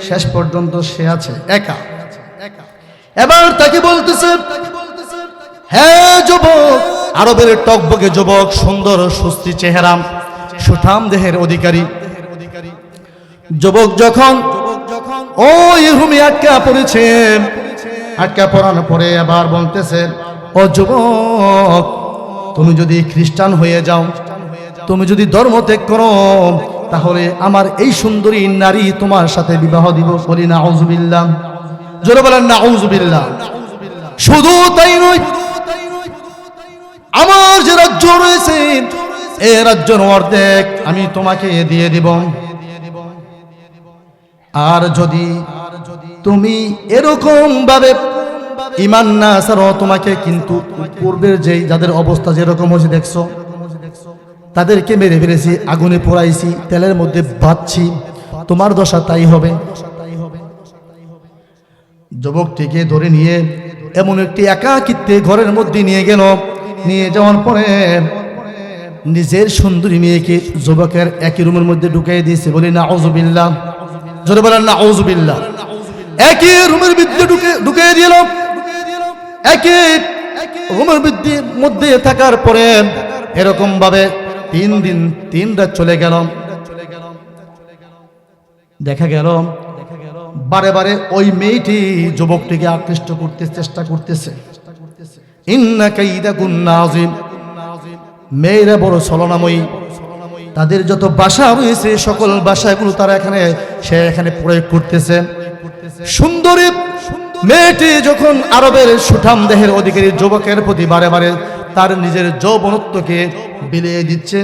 শেষ পর্যন্ত সে আছে একা। এবার তাকে বলতেছে, হ্যাঁ যুবক, আরবের টকবকে যুবক, সুন্দর সুস্থি চেহারা, সুঠাম দেহের অধিকারী যুবক যখন ওই রুমে আটকা পড়েছে, আটকা পড়ানোর পরে আবার বলতেছে, ও যুবক, তুমি যদি খ্রিস্টান হয়ে যাও, তুমি যদি ধর্ম ত্যাগ করো, তাহলে আমার এই সুন্দরী নারী তোমার সাথে বিবাহ দিব। বলি নাউযুবিল্লাহ, জোরে বলেন নাউযুবিল্লাহ। শুধু তাই নয়, আমার যে রাজ্য রয়েছে এই রাজ্যের অর্ধেক আমি তোমাকে দিয়ে দিব। আর যদি তুমি এরকম ভাবে ঈমান না ছাড়ো, তোমাকে কিন্তু পূর্বের যেই যাদের অবস্থা যেরকম হয়েছে দেখছো, তাদেরকে মেরে ফেলেছি, আগুনে পোড়াইছি, তেলের মধ্যে ভাজছি, তোমার দশা তাই হবে। যুবকটিকে ধরে নিয়ে এমন একটি একাকিত্বে ঘরের মধ্যে নিয়ে গেল। নিয়ে যাওয়ার পরে নিজের সুন্দরী মেয়েকে যুবকের একই রুমের মধ্যে ঢুকিয়ে দিয়েছে। বলি নাউযুবিল্লাহ, জোরে বলেন নাউযুবিল্লাহ। একই রুমের মধ্যে ঢুকিয়ে দিল। একই রুমের মধ্যে থাকার পরে এরকম ভাবে 3 দিন 3 রাত চলে গেল। দেখা গেল বারে বারে ওই মেয়েটি যুবকটিকে আকৃষ্ট করতে চেষ্টা করতেছে। ইন্না কাইদাকুন্না আযীম, মেয়েরা বড় ছলনাময়ী, তাদের যত ভাষা রয়েছে সকল ভাষাগুলো তারা এখানে প্রয়োগ করতেছে। সুন্দরী মেয়েটি যখন আরবের সুঠাম দেহের অধিকারী যুবকের প্রতি বারে বারে তার নিজের যৌবনত্বকে বিলিয়ে দিচ্ছে,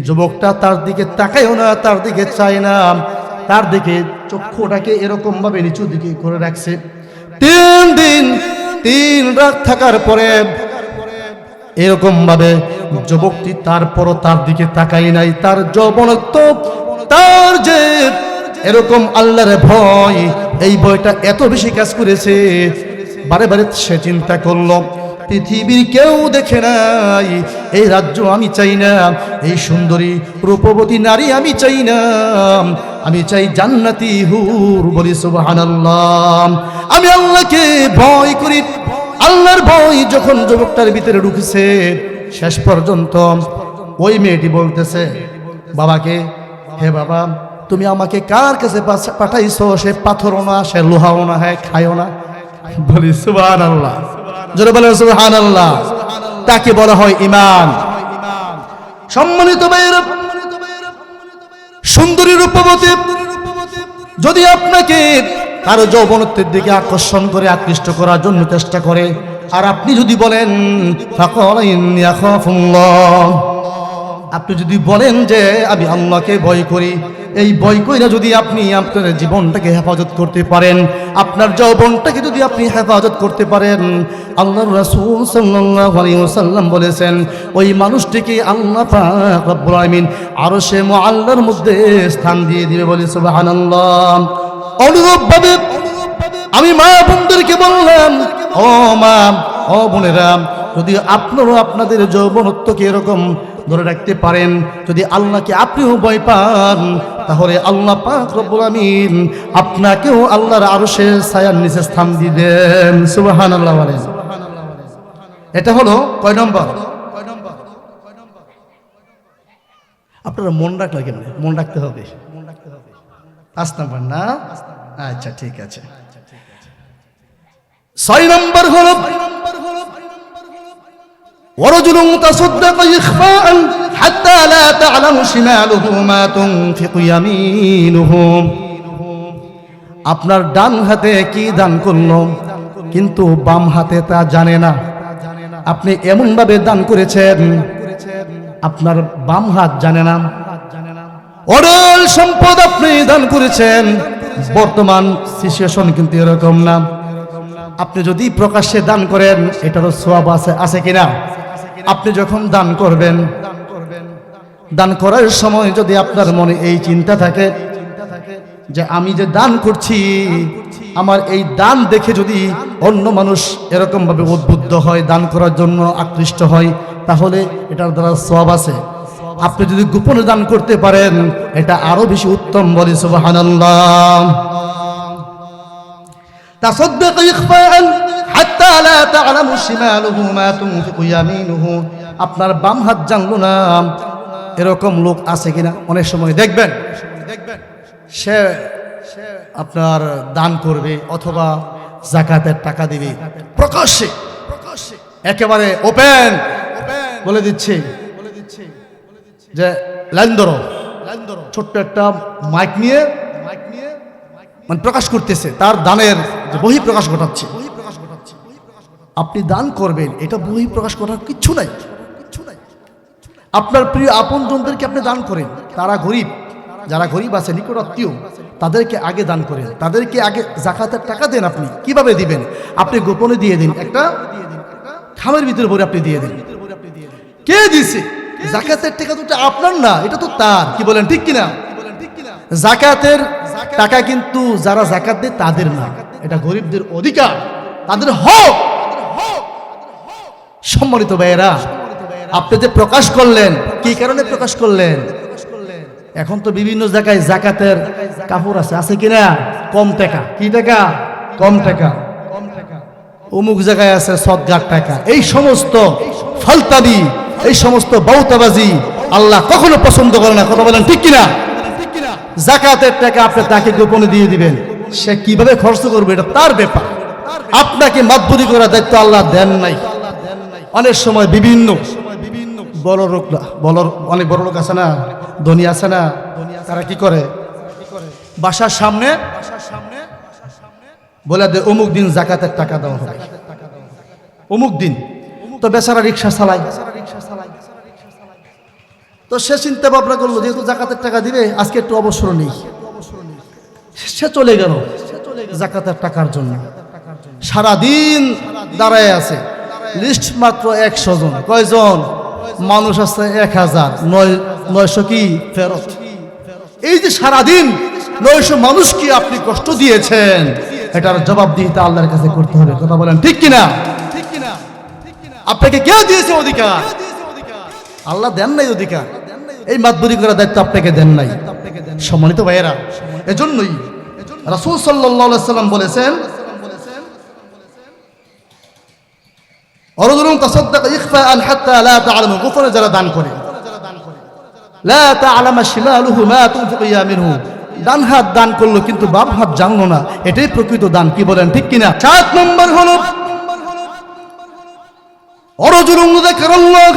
যুবকটা তার দিকে তাকায়ও না, তার দিকে চায় না, তার দিকে চক্ষুটাকে এরকম ভাবে নিচু দিকে করে রাখছে। 3 দিন 3 রাত থাকার পরে এরকম ভাবে যুবকটি তারপরও তার দিকে তাকাই নাই। তার যৌবনত্ব, তার যে এরকম আল্লাহর ভয়, এই ভয়টা এত বেশি কাজ করেছে। বারে বারে সে চিন্তা করলো, পৃথিবীর কেউ দেখে নাই এই রাজ্য আমি চাই না, এই সুন্দরী রূপবতী নারী আমি চাই না, আমি চাই জান্নাতি হুর। বলি সুবহানাল্লাহ। আমি আল্লাহকে ভয় করি। আল্লাহর ভয় যখন যুবকটার ভিতরে ঢুকেছে, শেষ পর্যন্ত ওই মেয়েটি বলতেছে বাবাকে, হে বাবা, তুমি আমাকে কার কাছে পাঠাইছো? সে পাথরও না, সে লোহাও না, হ্যাঁ খায়ও না। বলি সুবহানাল্লাহ, জোরে বলেন সুবহানাল্লাহ। তাকে বলা হয় ঈমান। সম্মানিত ভাইরা, সুন্দরী রূপবতী যদি আপনাকে কারো যৌবনত্বের দিকে আকর্ষণ করে, আকৃষ্ট করার জন্য চেষ্টা করে, আর আপনি যদি বলেন ফাকালা ইন্নী আখাফুল্লাহ, আপনি যদি বলেন যে আমি আল্লাহকে ভয় করি, এই ভয় কইরা যদি আপনি আপনার জীবনটাকে হেফাজত করতে পারেন, আপনার যৌবনটাকে যদি আপনি হেফাজত করতে পারেন, আল্লাহর রাসূল সাল্লাল্লাহু আলাইহি ওয়াসাল্লাম বলেছেন ওই মানুষটিকে আল্লাহ পাক রব্বুল আলামিন আরশে মুআল্লার মধ্যে স্থান দিয়ে দিবে। বলি সুবহানাল্লাহ। অনুরূপভাবে আমি মা বোনদেরকে বললাম, ও মা, ও বোনেরা, যদি আপনারাও আপনাদের যৌবনত্বকে এরকম ধরে রাখতে পারেন, যদি আল্লাহকে আপনিও ভয় পান, তাহলে আল্লাহ পাক রব্বুল আমিন আপনাকেও আল্লাহর আরশের ছায়ার নিচে স্থান দিবেন। সুবহানাল্লাহ। এটা হলো কয় নম্বর? আপনারা মন রাখলে কেন? মন রাখতে হবে। 5 নম্বর না? আচ্ছা ঠিক আছে। 6 নম্বর হলো ورجل تصدق إخفاء حتى لا تعلم شماله ما تنفق يمينه। আপনার ডান হাতে কি দান করলো কিন্তু বাম হাতে তা জানে না। আপনি এমন ভাবে দান করেছেন আপনার বাম হাত জানে না। অঢেল সম্পদ আপনি দান করেছেন, বর্তমান সিচুয়েশন কিন্তু এরকম না। আপনি যদি প্রকাশ্যে দান করেন এটারও সওয়াব আছে কিনা? আপনি যখন দান করবেন, দান করার সময় যদি আপনার মনে এই চিন্তা থাকে যে আমি যে দান করছি, আমার এই দান দেখে যদি অন্য মানুষ এরকম ভাবে উদ্বুদ্ধ হয়, দান করার জন্য আকৃষ্ট হয়, তাহলে এটার দ্বারা সওয়াব আছে। আপনি যদি গোপনে দান করতে পারেন এটা আরো বেশি উত্তম। বলি সুবহানাল্লাহ। তাসাদ্দাক ইখফাআন হাত্তা লা তা'লামু শিমালুহু মা তুনফিকু ইয়ামিনুহু। আপনার বাম হাত জানলো না, এরকম লোক আছে কিনা? অনেক সময় দেখবেন সে আপনার দান করবে অথবা যাকাতের টাকা দিবে প্রকাশ্যে, একেবারে ওপেন বলে দিচ্ছে যে লাইন ধরো, ছোট্ট একটা মাইক নিয়ে মানে প্রকাশ করতেছে, তার দানের বহি প্রকাশ ঘটাচ্ছে। আপনি দান করবেন, এটা বহি প্রকাশ করার কিচ্ছু নাই। আপনার প্রিয় আপনজনদেরকে আপনি দান করেন, তারা গরিব, যারা গরিব আছে নিকট আত্মীয়, তাদেরকে আগে দান করেন, তাদেরকে আগে যাকাতের টাকা দেন। আপনি কিভাবে দিবেন? আপনি গোপনে দিয়ে দিন, একটা খামের ভিতরে ভরে আপনি দিয়ে দিন। কে দিছে? যাকাতের টাকা তো আপনার না, এটা তো তার। কি বলেন ঠিক কিনা? যাকাতের টাকা কিন্তু যারা যাকাত দেয় তাদের না, এটা গরিবদের অধিকার, তাদের হক। সম্মানিত ভাইয়েরা, আপনি যে প্রকাশ করলেন, কি কারণে প্রকাশ করলেন? এখন তো বিভিন্ন জায়গায় যাকাতের কাপড় আছে কিনা? কম টাকা। কি টাকা? কম টাকা। অমুক জায়গায় আছে সদগার টাকা। এই সমস্ত ফালতাবি, এই সমস্ত বাউতাবাজি আল্লাহ কখনো পছন্দ করে না। কথা বলেন ঠিক কিনা? যাকাতের টাকা আপনি তাকে গোপনে দিয়ে দিবেন, সে কিভাবে খরচ করবে এটা তার ব্যাপার। আপনাকে মাতবুরি করার দায়িত্ব আল্লাহ দেন নাই। অনেক সময় বিভিন্ন বড় লোক, অনেক বড় লোক আছে না, ধনী আছে না, তারা কি করে? বাসার সামনে বলে দে অমুক দিন যাকাতের টাকা দেওয়া হবে, অমুক দিন। তো বেচারা রিক্সা চালায়, তো সে চিন্তা ভাবনা করলো যেহেতু যাকাতের টাকা দিবে, আজকে একটু অবসর নেই। সে চলে গেল যাকাতের টাকার জন্য। সারাদিন দাঁড়ায় আছে, লিস্ট মাত্র 100 জন। কয়জন মানুষ আছে? 1000, 900 কি ফেরত। এই যে সারাদিন 900 মানুষকে আপনি কষ্ট দিয়েছেন, এটার জবাবদিহিতা আল্লাহর কাছে করতে হবে। কথা বলেন ঠিক কিনা? আপনাকে কে দিয়েছে অধিকার? আল্লাহ দেন নাই অধিকার। এই মাতবুরি করার দায়িত্ব আপনাকে দেন নাই। সম্মানিত ভাইয়েরা, এজন্যই রাসূল সাল্লাল্লাহু আলাইহি ওয়াসাল্লাম বলেছেন, অরজুলুন তাসাদ্দাক ইখফাআন হাত্তা লা তা'লামু, গোপনে যারা দান করে, লা তা'লামু শিমালুহু মা তুনফিকু ইয়ামিনুহু, ডান হাত দান করলো কিন্তু বাম হাত জানলো না, এটাই প্রকৃত দান। কি বলেন ঠিক কিনা? 7 নম্বর হলো অরজুলুন যাকারাল্লাহ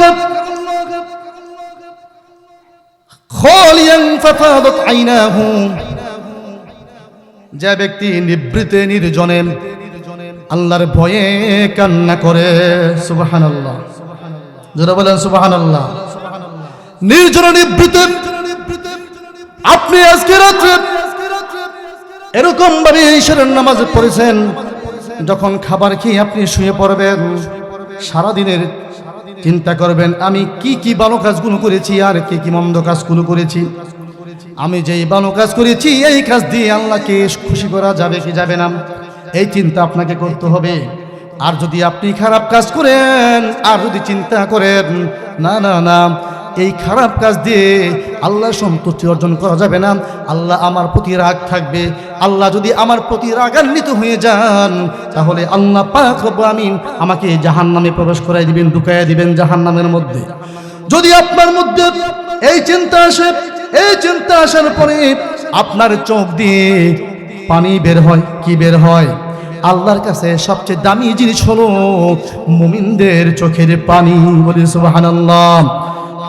খালিয়ান ফাফাদাত আইনাহু, যে ব্যক্তি নিভৃতে নির্জনে আল্লাহর ভয়ে কান্না করে। সুবহানাল্লাহ, যারা বলেন সুবহানাল্লাহ। নির্জনে নিভৃতে আপনি আজকে রাত্রে এরকম ভাবে ঈশ্বরের নামাজ পড়েছেন, যখন খাবার খেয়ে আপনি শুয়ে পড়বেন, সারাদিনের চিন্তা করবেন আমি কি কি ভালো কাজগুলো করেছি আর কি কি মন্দ কাজগুলো করেছি। আমি যেই ভালো কাজ করেছি এই কাজ দিয়ে আল্লাহকে খুশি করা যাবে কি যাবে না, এই চিন্তা আপনাকে করতে হবে। আর যদি আপনি খারাপ কাজ করেন আর যদি চিন্তা করেন না না না এই খারাপ কাজ দিয়ে আল্লাহ সন্তুষ্টি অর্জন করা যাবে না, আল্লাহ আমার প্রতি রাগ থাকবে, আল্লাহ যদি আমার প্রতি রাগান্বিত হয়ে যান তাহলে আল্লাহ পাক রব্বুল আমিন আমাকে জাহান্নামে প্রবেশ করাই দিবেন, ঢুকাইয়া দিবেন জাহান্নামের মধ্যে। যদি আপনার মধ্যে এই চিন্তা আসে, এই চিন্তা আসার পরে আপনার চোখ দিয়ে পানি বের হয়, কি বের হয়? আল্লাহর কাছে সবচেয়ে দামি জিনিস হলো মুমিনদের চোখের পানি। বলি সুবহানাল্লাহ।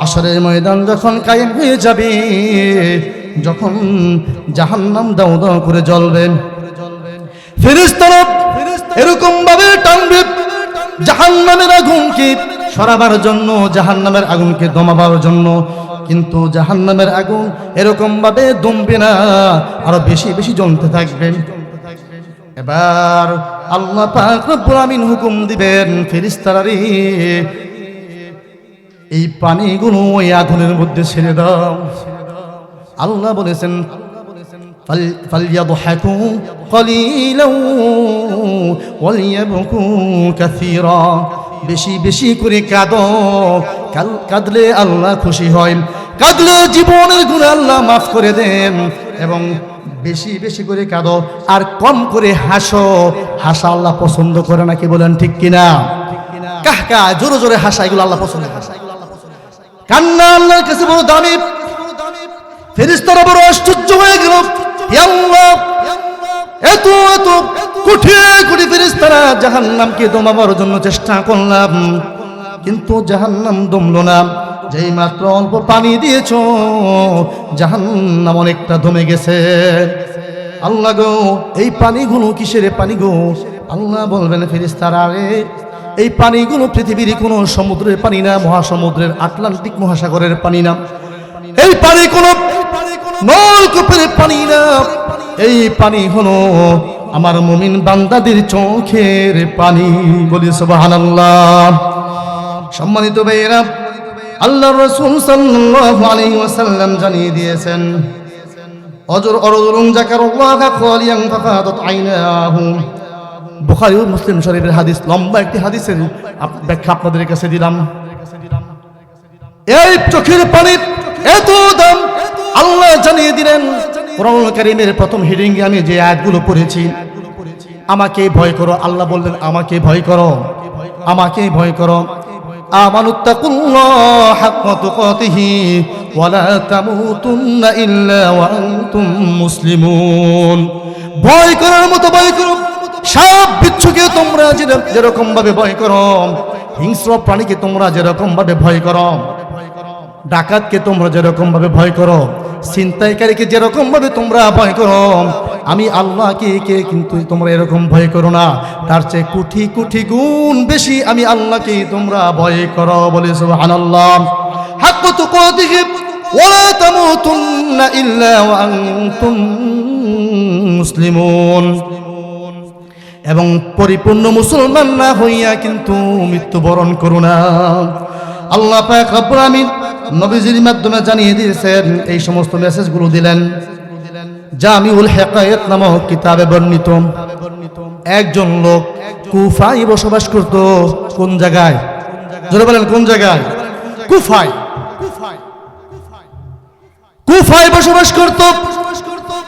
হাশরের ময়দান যখন কায়েম হয়ে যাবে, যখন জাহান্নাম দাউ দাউ করে জ্বলবে, ফেরেশতারা এরকম ভাবে টানবে জাহান্নামের আগুনকে সরাবার জন্য, জাহান্নামের আগুনকে দমাবার জন্য। কিন্তু জাহান্নামের আগুন এরকম ভাবে দমবে না, আরো বেশি বেশি জ্বলতে থাকবে। এবার আল্লাহ পাক রব্বুল আমিন হুকুম দিবেন, ফেরেশতারা রে এই পানিগুলো ওই আগুনের মধ্যে ছেড়ে দাও। আল্লাহ বলেছেন ফালইয়াদহাকু কালীলাও ওয়ালিয়াবকু কাসীরা, বেশি বেশি করে কাঁদো, কাঁদলে আল্লাহ খুশি হয়, কাঁদলে জীবনের গুনাহ আল্লাহ মাফ করে দেন। এবং বেশি বেশি করে কাঁদো আর কম করে হাসো, হাসা আল্লাহ পছন্দ করে নাকি বলেন ঠিক কিনা? কাহকা জোরে জোরে হাসা এগুলো আল্লাহ পছন্দ করে। কান্না আল্লাহর কাছে বড় দামি। ফেরেশতারা বড় আশ্চর্য হয়ে গেল, হে আল্লাহ, এত এত কোটি কোটি ফেরেশতারা জাহান্নামকে দমাবার জন্য চেষ্টা করলাম, কিন্তু জাহান্নাম দমল না। যেই মাত্র অল্প পানি দিয়েছো জাহান্নাম অনেকটা দমে গেছে। আল্লাহ গো, এই পানিগুলো কিসের পানি গো? আল্লাহ বলবেন, ফেরেশতারা রে, এই পানিগুলো পৃথিবীর কোনো সমুদ্রের পানি না, মহাসমুদ্রের আটলান্টিক মহাসাগরের পানি না, এই পানি কোনো নলকূপের পানি না, এই পানি হলো আমার মুমিন বান্দাদের চোখের পানি। বলি সুবহানাল্লাহ। সম্মানিত ভাইয়েরা, আল্লাহর রাসূল সাল্লাল্লাহু আলাইহি ওয়াসাল্লাম জানিয়ে দিয়েছেন, আজর আরজুলুন যাকারুল্লাহা খালিয়ান ফাফাদাত আইনাহু। বুখারী ও মুসলিম শরীফের হাদিস, লম্বা একটি হাদিসের ব্যাখ্যা আপনাদের কাছে দিলাম। এই চোখের পানির এত দাম আল্লাহ জানিয়ে দিলেন। কোরআনুল কারীমের প্রথম হিডিংয়ে আমি যে আয়াতগুলো পড়েছি, আমাকে ভয় করো, আল্লাহ বললেন আমাকে ভয় করো, আমাকে ভয় করো। আমানুত্তাকুল্লাহ হাক্কা তুকাতিহি ওয়া লা তামুতুন্না ইল্লা ওয়া আনতুম মুসলিমুন। ভয় করার মতো ভয় করো। সাপ বিচ্ছুকে তোমরা যেরকম ভাবে ভয় করো, হিংস্র প্রাণীকে তোমরা যেরকম ভাবে ভয় করো, ডাকাতকে তোমরা যেরকম ভাবে ভয় করো, ছিনতাইকারীকে যেরকম ভাবে তোমরা ভয় করো, আমি আল্লাহকে কিন্তু তোমরা এরকম ভয় করো না। তার চেয়ে কোটি কোটি গুণ বেশি আমি আল্লাহকে তোমরা ভয় করো। বলে সুবহানাল্লাহ। হাক্কা তুকাতিহি ওয়া লা তামুতুন্না ইল্লা ওয়া আনতুম মুসলিমুন। এবং পরিপূর্ণ মুসলমান না হইয়া কিন্তু মৃত্যুবরণ করো না। আল্লাহ পাক রব্বুল আমিন নবীজির মাধ্যমে জানিয়ে দিয়েছেন, এই সমস্ত মেসেজগুলো দিলেন। জামিউল হিকায়াত নামক কিতাবে বর্ণিত একজন লোক কুফায় বসবাস করত। কোন জায়গায়? জোরে বলেন, কোন জায়গায়? কুফায়। কুফায় বসবাস করত।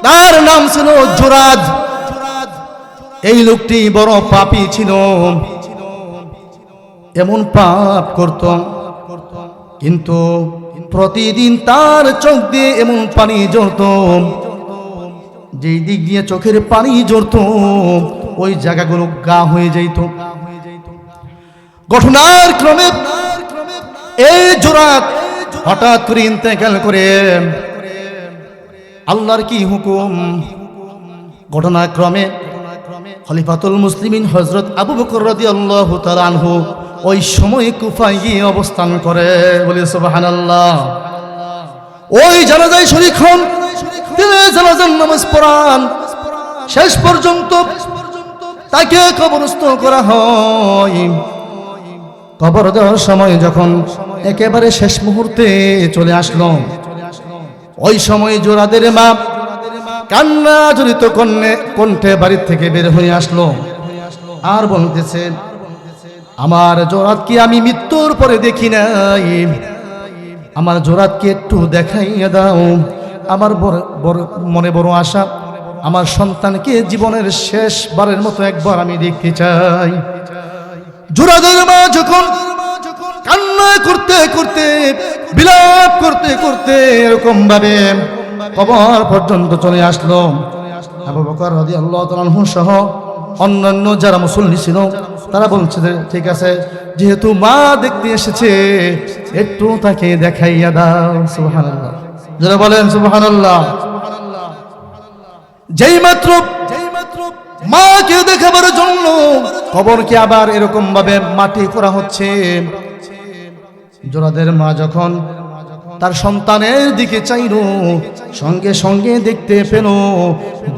তার নাম ছিল জুরাদ। এই লোকটি বড় পাপী ছিল, এমন পাপ করত, কিন্তু প্রতিদিন তার চোখ দিয়ে এমন পানি ঝরত, যেই দিক দিয়ে চোখের পানি ঝরত ওই জায়গাগুলো গা হয়ে যাইত। ঘটনার ক্রমে এই জোরাত হঠাৎ করে ইন্তেকাল করে। আল্লাহর কি হুকুম? ঘটনাক্রমে খলিফাতুল মুসলিমিন হযরত আবু বকর রাদিয়াল্লাহু তাআলা আনহু ওই সময় কুফায় গিয়ে অবস্থান করে। বলে সুবহানাল্লাহ। ওই জানাজায় শরীক হন, তিনি জানাজার নামাজ পড়ান, শেষ পর্যন্ত তাকে কবরস্থ করা হয়। কবর দেওয়ার সময় যখন একেবারে শেষ মুহূর্তে চলে আসলো, ওই সময় জোরাদের মা কান্না জড়িত কণ্ঠে বাড়ির থেকে বের হয়ে আসলো আর বলতেছে, আমার জোরাদকে আমি মৃত্যুর পরে দেখি নাই, আমার জোরাদকে একটু দেখাইয়া দাও। আমার মনে বড় আশা, আমার সন্তানকে জীবনের শেষবারের মতো একবার আমি দেখতে চাই। জোরাদের মা যখন কান্না করতে করতে, বিলাপ করতে করতে এরকম ভাবে কবর পর্যন্ত চলে আসলো, আবু বকর রাদিয়াল্লাহু তাআলা আনহু সহ অন্যান্য যারা মুসল্লি ছিল তারা বলছে যে ঠিক আছে, যেহেতু মা দেখতে এসেছে একটু তাকে দেখাইয়া দাও। সুবহানাল্লাহ। যারা বলেন সুবহানাল্লাহ। যেই মাত্র মাকে দেখাবার জন্য কবরকে আবার এরকম ভাবে মাটি করা হচ্ছে, জোরাদের মা যখন তার সন্তানের দিকে চাইল, সঙ্গে সঙ্গে দেখতে পেল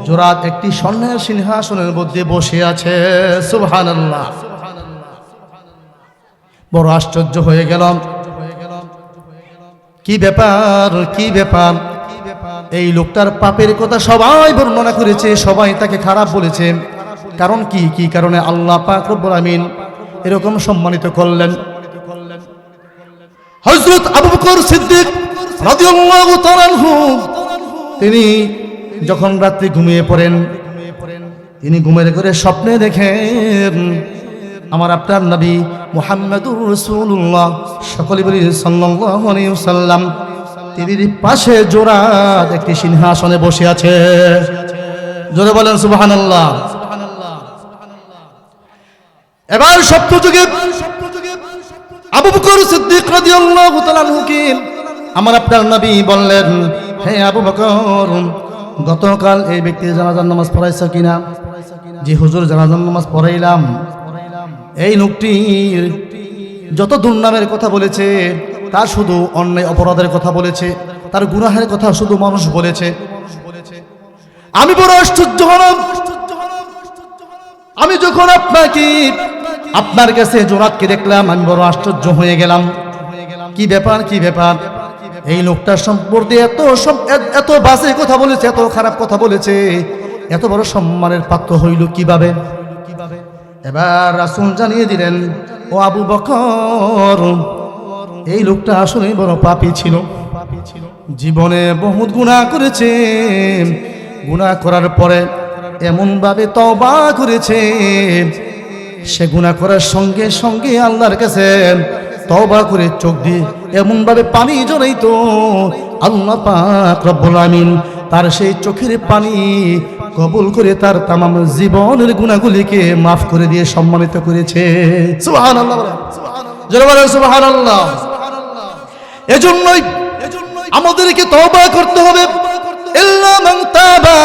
জোরাদ একটি স্বর্ণের সিংহাসনের মধ্যে বসে আছে। সুবহানাল্লাহ। বড় আশ্চর্য হয়ে গেলাম, কি ব্যাপার, কি ব্যাপার? এই লোকটার পাপের কথা সবাই বর্ণনা করেছে, সবাই তাকে খারাপ বলেছে। কারণ কি? কি কারণে? আল্লাহ পাক রব্বুল আমিন এরকম সম্মানিত করলেন। হযরত আবু বকর সিদ্দিক রাদিয়াল্লাহু তাআলা আনহু তিনি যখন রাত্রে ঘুমিয়ে পড়েন, তিনি ঘুমের ঘরে স্বপ্নে দেখেন আমার আপনার নবী মুহাম্মদুর রাসূলুল্লাহ সকলে বলি সাল্লাল্লাহু আলাইহি ওয়াসাল্লাম তিনির পাশে জোড়া একটি সিংহাসনে বসে আছে। জোরে বলেন সুবহানাল্লাহ। এবার স্বপ্নযুগে আবু বকর সিদ্দিক রাদিয়াল্লাহু তাআলা আনহুকে আমার আপনার নবী বললেন, হে আবু বকর, গতকাল এই ব্যক্তির জানাজার নামাজ পড়াইছো কিনা? জি হুজুর, জানাজার নামাজ পড়াইলাম। এই লোকটির যত দুর্নামের কথা বলেছে, তার শুধু অন্যায় অপরাধের কথা বলেছে, তার গুনাহের কথা শুধু মানুষ বলেছে। আমি বড় আশ্চর্য হলাম। আমি যখন আপনার কাছে জোরাতকে দেখলাম, আমি বড় আশ্চর্য হয়ে গেলাম। কি ব্যাপার, কি ব্যাপার? এই লোকটার সম্পর্কে এত বাজে কথা বলেছে, এত খারাপ কথা বলেছে, এত বড় সম্মানের পাত্র হইল কিভাবে? এবার রাসূল জানিয়ে দিলেন, ও আবু বকর, এই লোকটা আসলে বড় পাপী ছিল, জীবনে বহুত গুনাহ করেছে। গুনাহ করার পরে এমনভাবে তওবা করেছে, সে গুনাহ করার সঙ্গে সঙ্গে আল্লাহর কাছে তওবা করে চোখ দিয়ে এমনভাবে পানি ঝরাইতো, আল্লাহ পাক রব্বুল আমিন তার সেই চোখের পানি কবুল করে তার তামাম জীবনের গুনাহগুলিকে মাফ করে দিয়ে সম্মানিত করেছে। সুবহানাল্লাহ, জোরে বলেন সুবহানাল্লাহ। এজন্যই আমাদেরকে তওবা করতে হবে। ইল্লা মান তাবা,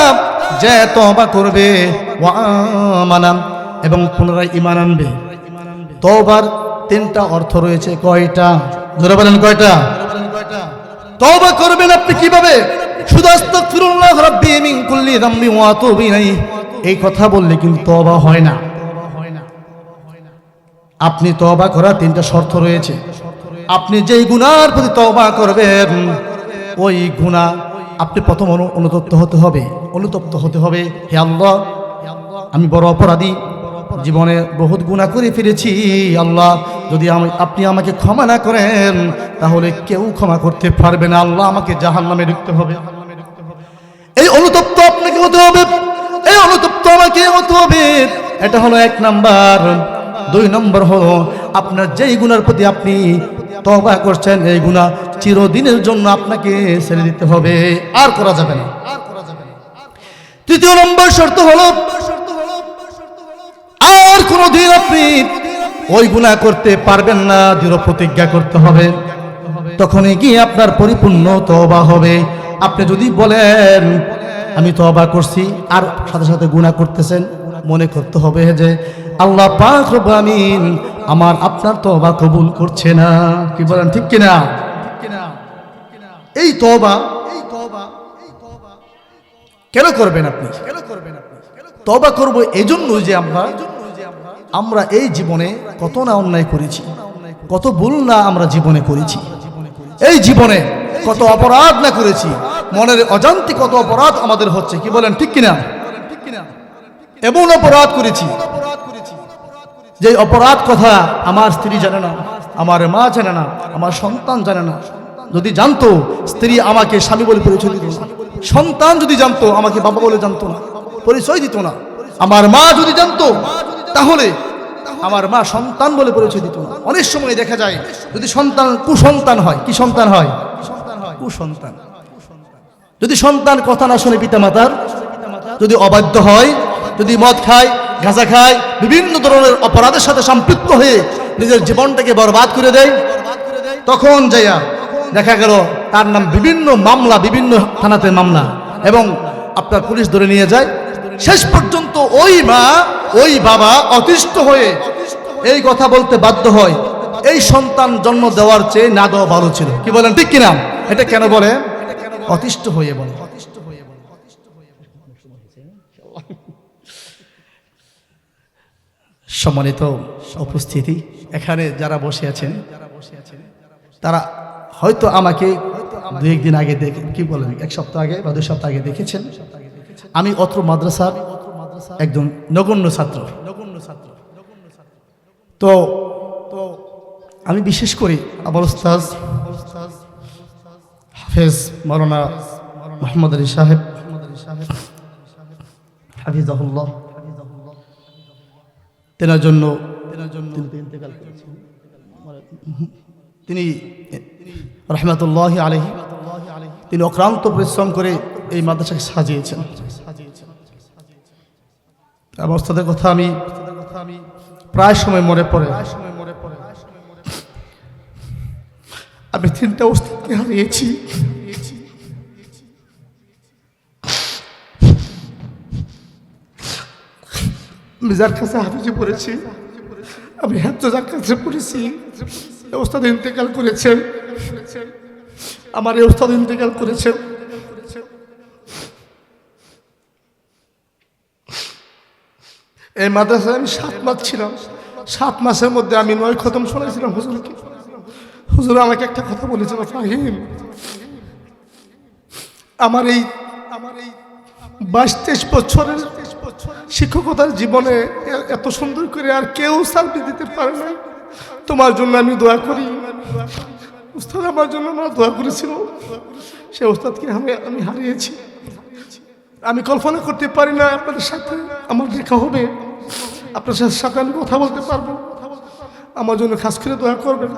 যে তওবা করবে, ওয়া আমানা, এবং পুনরায় ঈমান আনবে। তওবার তিনটা অর্থ রয়েছে। কয়টা? জোরে বলেন কয়টা? তওবা করবেন আপনি কিভাবে? শুধু আস্তাগফিরুল্লাহ রাব্বি মিন কুল্লি যামবি ওয়া আতুবু ইলাইহি এই কথা বললে কিন্তু তওবা হয় না। আপনি তওবা করার তিনটা শর্ত রয়েছে। আপনি যেই গুনার প্রতি তওবা করবেন, ওই গুনাহ আপনি প্রথম অনুতপ্ত হতে হবে। হে আল্লাহ, আমি বড় অপরাধী, জীবনে বহুত গুনাহ করে ফেলেছি। আল্লাহ, যদি আপনি আমাকে ক্ষমা না করেন তাহলে কেউ ক্ষমা করতে পারবে না। আল্লাহ, আমাকে জাহান্নামে ঢুকতে হবে। এই অনুতপ্ত আপনাকে হতে হবে, এই অনুতপ্ত আমাকে হতে হবে। এটা হলো 1 নাম্বার। 2 নম্বর হলো আপনার যেই গুনার প্রতি আপনি তওবা করছেন, এই গুনাহ চিরদিনের জন্য আপনাকে ছেড়ে দিতে হবে, আর করা যাবে না। 3 নম্বর শর্ত হলো আর কোনদিন আপনি ওই গুনাহ করতে পারবেন না, দৃঢ় প্রতিজ্ঞা করতে হবে। তখনই গিয়ে আপনার পরিপূর্ণ তওবা হবে। আপনি যদি বলেন আমি তওবা করছি আর সাথে সাথে গুনাহ করতেছেন, মনে করতে হবে যে আল্লাহ পাক রব্বুল আমিন আমার আপনার তওবা কবুল করছে না। কি বলেন, ঠিক কিনা? এই তওবা কেন করবেন আপনি? তওবা করব এজন্য যে আমরা এই জীবনে কত না অন্যায় করেছি, কত ভুল না আমরা জীবনে করেছি, এই জীবনে কত অপরাধ না করেছি, মনের অজান্তে কত অপরাধ আমাদের হচ্ছে। কি বলেন, ঠিক কিনা? এমন অপরাধ করেছি যে অপরাধ কথা আমার স্ত্রী জানে না, আমার মা জানে না, আমার সন্তান জানে না। যদি জানতো, স্ত্রী আমাকে স্বামী বলে পরিচয় দিত না। সন্তান যদি জানতো, আমাকে বাবা বলে জানতো না, পরিচয় দিত না। আমার মা যদি জানতো, তাহলে আমার মা সন্তান বলে পরিচয় দিত না। অনেক সময় দেখা যায় যদি সন্তান কুসন্তান হয়, কি সন্তান হয়? কুসন্তান। যদি সন্তান কথা না শুনে পিতামাতার, যদি অবাধ্য হয়, যদি মদ খায়, গাঁজা খায়, বিভিন্ন ধরনের অপরাধের সাথে সম্পৃক্ত হয়ে নিজের জীবনটাকে বরবাদ করে দেয়, তখন যাইয়া দেখা গেল তার নাম বিভিন্ন মামলা, বিভিন্ন থানাতে মামলা, এবং আপনার পুলিশ ধরে নিয়ে যায়। শেষ পর্যন্ত ওই মা, ওই বাবা অতিষ্ঠ হয়ে এই কথা বলতে বাধ্য হয়, এই সন্তান জন্ম দেওয়ার চেয়ে না দেওয়া ভালো ছিল। কি বলেন, ঠিক কিনা? এটা কেন বলে? অতিষ্ঠ হয়ে বলে। সম্মানিত উপস্থিতি, এখানে যারা বসে আছেন তারা হয়তো আমাকে 2-1 দিন আগে দেখে, কি বলেন, 1 সপ্তাহ আগে বা 2 সপ্তাহ আগে দেখেছেন। আমি অত্র মাদ্রাসার একজন নগণ্য ছাত্র। তো আমি বিশেষ করে আমার উস্তাদ হাফেজ মাওলানা মোহাম্মদ আলী সাহেব হাফিজাহুল্লাহ, তেনার জন্য তিনি রহমতুল্লাহি আলাইহি তিনি অক্লান্ত পরিশ্রম করে এই মাদ্রাসাকে সাজিয়েছেন। আমার উস্তাদের কথা আমি প্রায় সময় মনে পড়ে। আমি 3টা উস্তাদকে হারিয়েছি। আমি যার কাছে হাফিজে পড়েছি, আমি যার কাছে পড়েছি, উস্তাদ ইন্তেকাল করেছেন। আমার এই উস্তাদ ইন্তেকাল করেছেন। এই মাদ্রাসায় আমি 7 মাস ছিলাম। 7 মাসের মধ্যে আমি 9 খতম শোনাইছিলাম হুজুরকে। হুজুর আমাকে একটা কথা বলেছিল, ফাহিম, আমার এই 22-23 বছরের শিক্ষকতার জীবনে এত সুন্দর করে আর কেউ সার্ভিস দিতে পারে না। তোমার জন্য আমি দোয়া করি। উস্তাদ আমার জন্য আমার দোয়া করেছিল। সে উস্তাদকে আমি হারিয়েছি। আমি কল্পনা করতে পারি না আপনাদের সাথে আমার দেখা হবে, আপনার সাথে আমি কথা বলতে পারবো। আমার জন্য খাস করে দোয়া করবেন,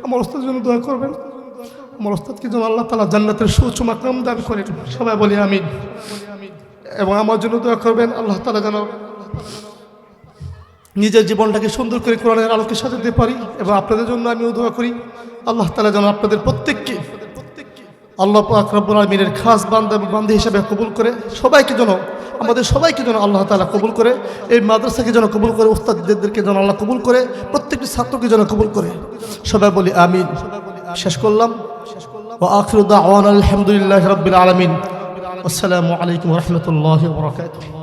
আমার উস্তাদের জন্য দোয়া করবেন। আমার উস্তাদকে যেন আল্লাহ তাআলা জান্নাতের সুউচ্চ মাকাম দান করেন, সবাই বলি আমিন। এবং আমার জন্য দোয়া করবেন আল্লাহ তাআলা যেন নিজের জীবনটাকে সুন্দর করে কোরআনের আলোকে সাজাতে পারি। এবং আপনাদের জন্য আমিও দোয়া করি আল্লাহ তাআলা যেন আপনাদের প্রত্যেককে আল্লাহ পাক রব্বুল আলামিনের খাস বান্দা এবং বান্দী হিসেবে কবুল করে, সবাইকে যেন আমাদের সবাইকে যেন আল্লাহ তাআলা কবুল করে, এই মাদ্রাসাকে যেন কবুল করে, উস্তাদদেরকে যেন আল্লাহ কবুল করে, প্রত্যেকটি ছাত্রকে যেন কবুল করে, সবাই বলি আমিন। শেষ করলাম। ওয়া আখিরু দাওয়ানা আলহামদুলিল্লাহি রাব্বিল আলামিন। আসসালামু আলাইকুম ওয়া রাহমাতুল্লাহি ওয়া বারাকাতুহু।